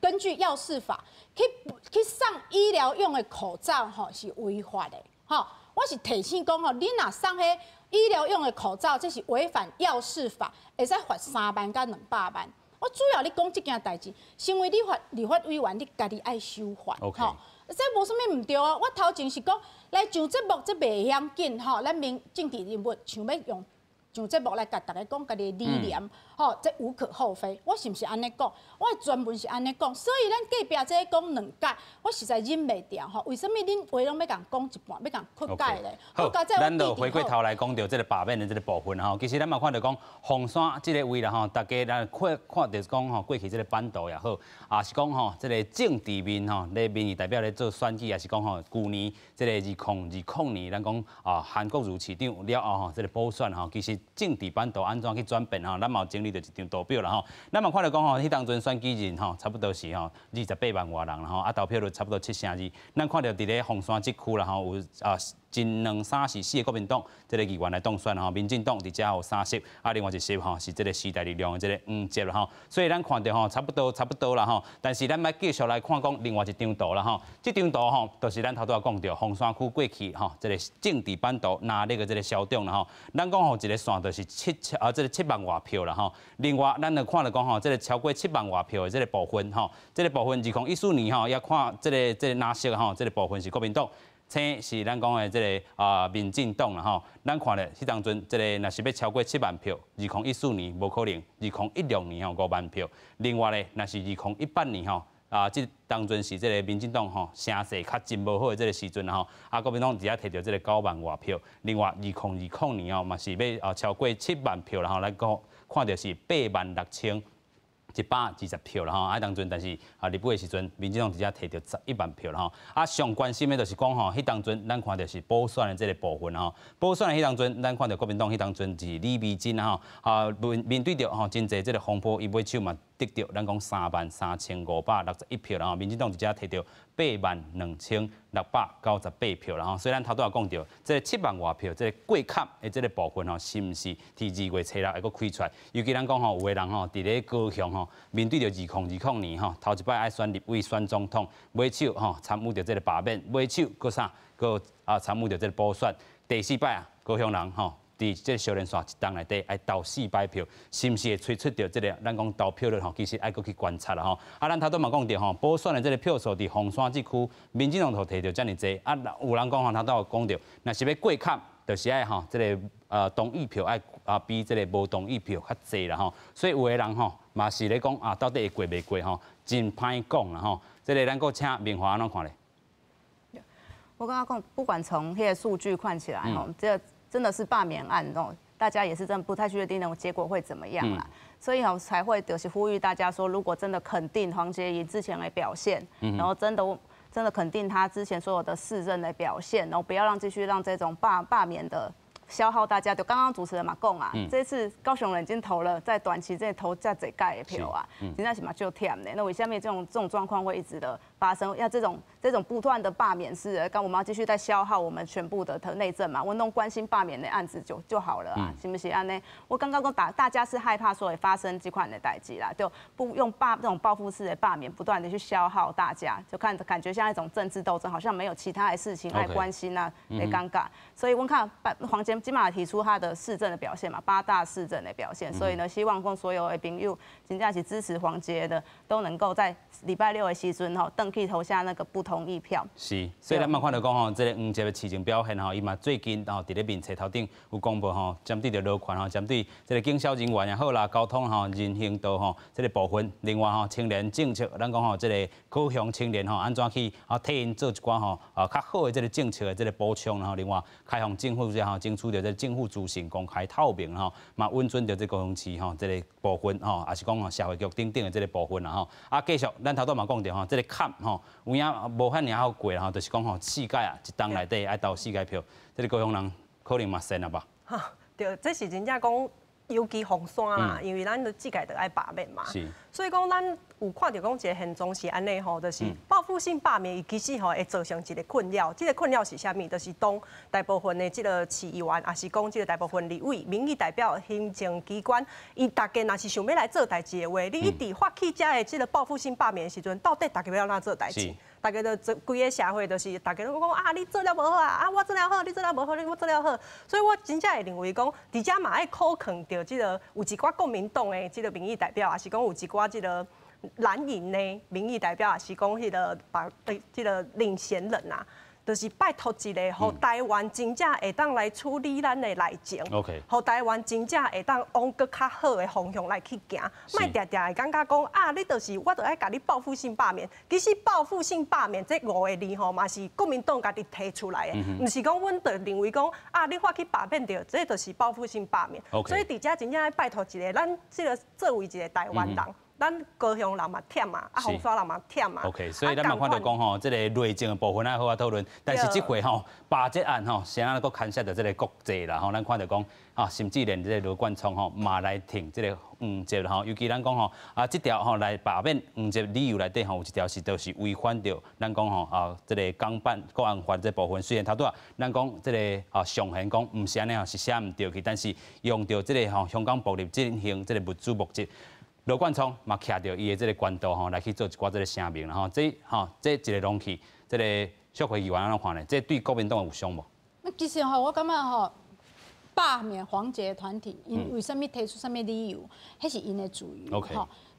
根据药事法去送医疗用的口罩吼，是违法的，吼。我是提醒讲吼，你若送迄医疗用的口罩，这是违反药事法，会使罚3万到200万。我主要你讲这件代志，身为立法委员，你家己爱修法，吼，这无啥物唔对啊。我头前是讲来上节目，这袂险紧吼，咱民政治人物想要用上节目来甲大家讲家己的理念，吼，这无可厚非。我是毋是安尼讲？我的专门是安尼讲，所以咱隔壁这讲2届，我实在忍袂掉吼。为什么恁话拢要甲讲一半，要甲曲解咧？好，咱就回过头来讲到这个罢免的这个部分吼。其实咱嘛看到讲红山这个位啦吼，大家咱看到讲吼，过去这个版图也好，啊是讲吼这个政治面吼，咧民意代表咧做选举，也是讲吼，旧年这个2020年，咱讲啊韩国瑜市长了后吼，这个补选吼，其实政治版图安怎去转变吼，咱嘛有经历着一张图表啦吼。咱嘛看到讲吼，迄当阵选举人吼，差不多是吼28万外人啦吼，啊投票率差不多7%2。咱看到伫咧红山这区啦吼，有真2、3、4个国民党这个议员来当选吼，民进党伫遮有3席，啊另外一席吼是这个时代力量的这个5席啦吼。所以咱看到吼，差不多啦吼。但是咱要继续来看讲另外一张图啦吼，这张图吼，就是咱头拄仔讲到红山区过去吼，这个政治版图拿那个这个小众啦吼。咱讲吼一个线就是这个7万外票啦吼。另外咱就看到讲吼，这个超过7万外票的这个部分吼，这个部分2014年吼，也看这个蓝色吼，这个部分是国民党。青是咱讲的这个民进党啦吼，咱看咧，迄当阵这个若是要超过7万票，2014年无可能，2016年吼5万票，另外咧，若是2018年吼即当阵是即个民进党吼声势较真无好的即个时阵吼，国民党直接摕到即个9万外票，另外2020年嘛是要超过7万票，然后来讲看到是86120票啦吼，当阵但是入尾的时阵，民进党直接摕到11万票啦吼，上关心的就是讲吼，迄当阵咱看到是补选的即个部分吼，补选的迄当阵，咱看到国民党迄当阵是李美珍吼，面对着吼真侪即个风波，伊尾手嘛得到咱讲33561票啦吼，民进党直接摕到82698票啦吼，所以咱头拄也讲到，即个7万外票，即个过坎的即个部分吼，是毋是伫2月初6会阁开出来？尤其咱讲吼，有个人吼伫咧高雄吼，面对着2020年吼，头一摆爱选立委、选总统，尾手吼参与着即个罢免，尾手搁啥？搁参与着即个补选，第4摆高雄人吼。伫即个少年线一档内底爱投400票，是毋是会推出着即个咱讲投票率吼？其实爱阁去观察啦吼。咱头拄嘛讲着吼，补选的即个票数伫红山这区，民进党头摕着遮尔济，有人讲吼，头拄有讲着，若是要过坎，就是爱吼即个同意票爱比即个无同意票较济啦吼。所以有个人吼嘛是咧讲到底会过袂过吼，真歹讲啦吼。即个咱阁请明华安怎看咧？我刚刚讲，不管从迄个数据看起来吼，这真的是罢免案哦，大家也是真的不太确定那种结果会怎么样啦，所以才会就是呼吁大家说，如果真的肯定黄捷宜之前的表现，然后真的肯定他之前所有的市政的表现，然后不要继续让这种罢免的消耗大家。就刚刚主持人嘛讲啊，这次高雄人已经投了，在短期之内投这几盖的票啊，真的是嘛就甜的。那为下面这种状况会一直的发生？要这种不断的罢免是，刚我们要继续在消耗我们全部的内政嘛？我弄关心罢免的案子就好了啊，是不是安呢？我刚刚讲大家是害怕说会发生这款的代际啦，就不用这种报复式的罢免，不断的去消耗大家，就感觉像一种政治斗争，好像没有其他的事情来关心啊，也尴尬。所以我们看黄捷基本上提出他的市政的表现嘛，8大市政的表现，所以呢，希望跟所有的朋友真正是支持黄捷的，都能够在礼拜6的时阵吼，登去投下那个不同意票。是，所以咱嘛看到讲吼，这个黄捷的市政表现吼，伊嘛最近吼伫咧面册头顶有公布吼，针对着路权吼，针对这个警消人员也好啦，交通吼、人行道吼，这个部分，另外吼青年政策，咱讲吼这个高雄青年吼，安怎去替因做一寡吼较好的这个政策的这个补充，然后另外开放政府吼，争取着这政府资讯公开透明吼，嘛稳准着这高雄市吼这个部分吼，也是讲吼社会局等等的这个部分啦吼。继续，咱头拄嘛讲着吼，这个坎吼有影无遐尔好过啦吼，就是讲吼4届啊，一档内底爱投4届票，这个高雄人可能嘛先啊吧。哈，对，这是真正讲。尤其红山啦，因为咱都即届就爱罢免嘛，所以讲咱有看到讲一个现状是安尼吼，就是报复性罢免，伊其实吼会造成一个困扰。这个困扰是啥物？就是当大部分的这个市议员，也是讲这个大部分立委、民意代表、行政机关，伊大家若是想要来做代志的话，你一直发起这个这个报复性罢免的时阵，到底大家要哪做代志？大家都规个社会都是，大家都讲啊，你做了无好啊，我做了好，你做了无好，我做了好。所以我真正会认为讲，伫遮嘛爱考肯着即个有一寡国民党的即个民意代表，也是讲有一寡即个蓝营的民意代表，也是讲迄个即个领衔人啊。就是拜托一个，互台湾真正会当来处理咱的内政，互台湾真正会当往更较好的方向来去行，莫定定会感觉讲啊，你就是我就爱甲你报复性罢免。其实报复性罢免这5个字吼，嘛是国民党家己提出来的，毋是讲阮就认为讲啊，你发起罢免掉，这就是报复性罢免。所以伫遮真正爱拜托一个，咱这个作为一个台湾人。咱高雄人嘛忝嘛，红山人嘛忝嘛。OK， 所以咱嘛看到讲吼，这个内政的部分爱好讨论，但是这回吼罢这案吼，先啊佫牵涉到这个国际啦吼，咱看到讲甚至连这个罗冠聪吼嘛来挺这个黄捷啦吼，尤其咱讲吼这条吼来罢免黄捷理由内底吼有一条是就是违反着咱讲吼这个港版国安法这部分，虽然头拄咱讲这个上限讲毋是安尼吼是写毋对去，但是用着这个香港暴力进行这个物资目击。罗冠聪嘛，徛着伊的这个官道吼，来去做一寡这个声明啦吼。这一个容器，这个社会议员安怎看呢？这对国民党有伤无？那其实我感觉罢免黄捷团体，因为什么提出什么理由，迄是因的主意。OK。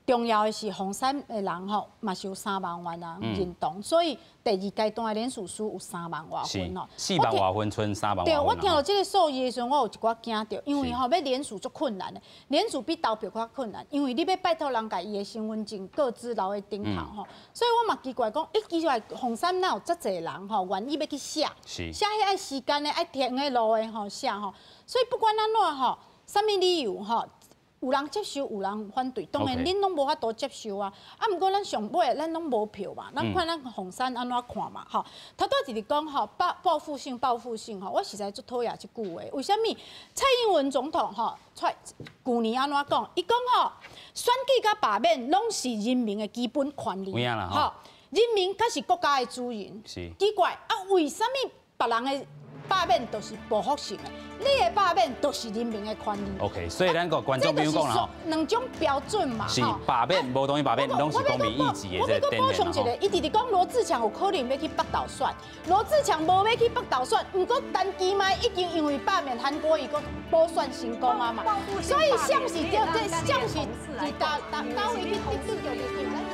重要的是红山的人吼，嘛是有3万元啊认同，所以第2阶段的联署书有3万多份哦，4万多份剩3万多份。对，我听到这个数字的时候，我有一寡惊到，因为吼要联署足困难的，联署比投票较困难，因为你要拜托人家伊的身份证各自留在顶头吼，所以我嘛奇怪讲，奇怪红山哪有遮侪人吼愿意要去写，写迄爱时间的爱填的路的吼写吼，所以不管安怎吼，啥物理由吼。有人接受，有人反对，当然恁拢无法度接受啊。啊，毋过咱上尾咱拢无票嘛，咱看咱红山安怎看嘛，吼。头拄一直讲吼报复性吼，我实在足讨厌即句话。为什么？蔡英文总统吼，去年安怎讲？伊讲吼，选举甲罢免拢是人民的基本权利，吼。人民才是国家的资源。奇怪啊，为什么别人的罢免都是报复性的？你的罢免都是人民的权利。OK， 所以咱个观众朋友讲啦吼，两种标准嘛。是罢免，无同意罢免，拢是公民意志的这个典型。我补充一个，伊直直讲罗志强有可能要去北投选，罗志强无要去北投选，不过单期麦已经因为罢免韩国瑜个补选成功啊嘛，所以像是对，像是是到位去得到就